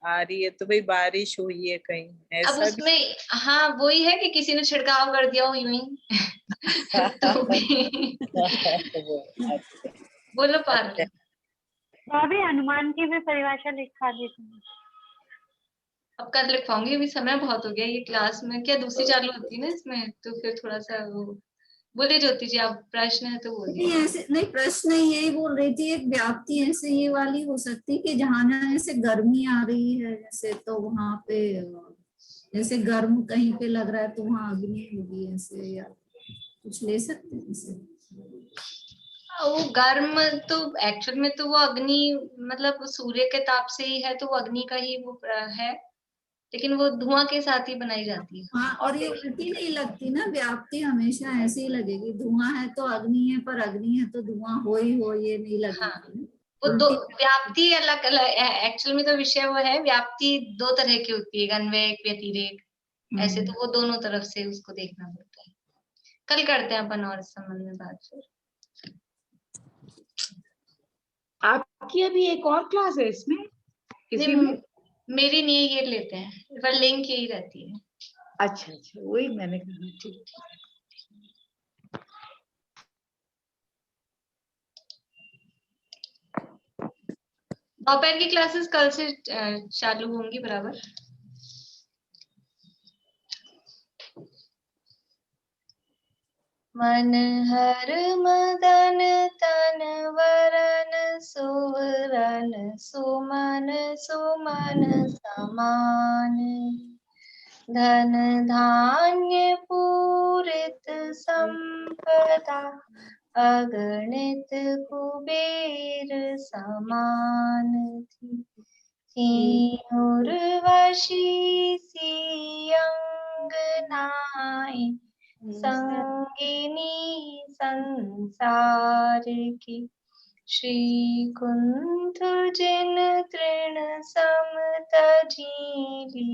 आ रही है तो भाई बारिश हुई है कहीं, ऐसा अब उसमें हाँ वही है कि किसी ने छिड़काव कर दिया हो यूं ही। तो बोलो पार्वती। भाभी अनुमान की भी परिभाषा लिखा दीजिए। अब कल लिखवाऊंगी, अभी समय बहुत हो गया। ये क्लास में क्या दूसरी चालू होती है ना इसमें, तो फिर थोड़ा सा वो। बोलिए ज्योति जी, आप प्रश्न है तो बोलिए। नहीं ऐसे नहीं, प्रश्न यही बोल रही थी, एक व्याप्ति ऐसे ये वाली हो सकती कि जहाँ जहाँ ऐसे गर्मी आ रही है जैसे, तो वहां पे जैसे गर्म कहीं पे लग रहा है तो वहां अग्नि होगी, ऐसे या कुछ ले सकते हैं ऐसे। वो गर्म तो एक्चुअल में तो वो अग्नि मतलब सूर्य के ताप से ही है, तो वो अग्नि का ही वो है, लेकिन वो धुआं के साथ ही बनाई जाती है। हाँ, और ये उल्टी नहीं लगती ना, व्याप्ति हमेशा ऐसी ही लगेगी, धुआं है तो अग्नि है, पर अग्नि है तो धुआं हो ही हो, ये नहीं लगेगी। वो दो व्याप्ति अलग अलग, एक्चुअल में तो विषय वो है, व्याप्ति दो तरह की होती है, अन्वयक व्यतिरेक, ऐसे तो वो दोनों तरफ से उसको देखना पड़ता है। कल करते हैं अपन और इस संबंध में बात। फिर आपकी अभी एक और क्लास है इसमें किसी नहीं, में? मेरी नहीं, ये लेते हैं पर लिंक यही रहती है। अच्छा अच्छा, वही मैंने कहा। ठीक। दोपहर की क्लासेस कल से चालू होंगी बराबर। मन हर मदन तन वरन सुवरन सुमन सुमन समान, धन धान्य पूरित संपदा अगणित कुबेर समान थी। उर्वशी सी अंगनाएं संगिनी संसार की, श्री कुंथ जिन तृण सम तजीली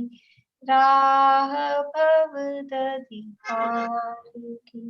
राह भव दधिहार की।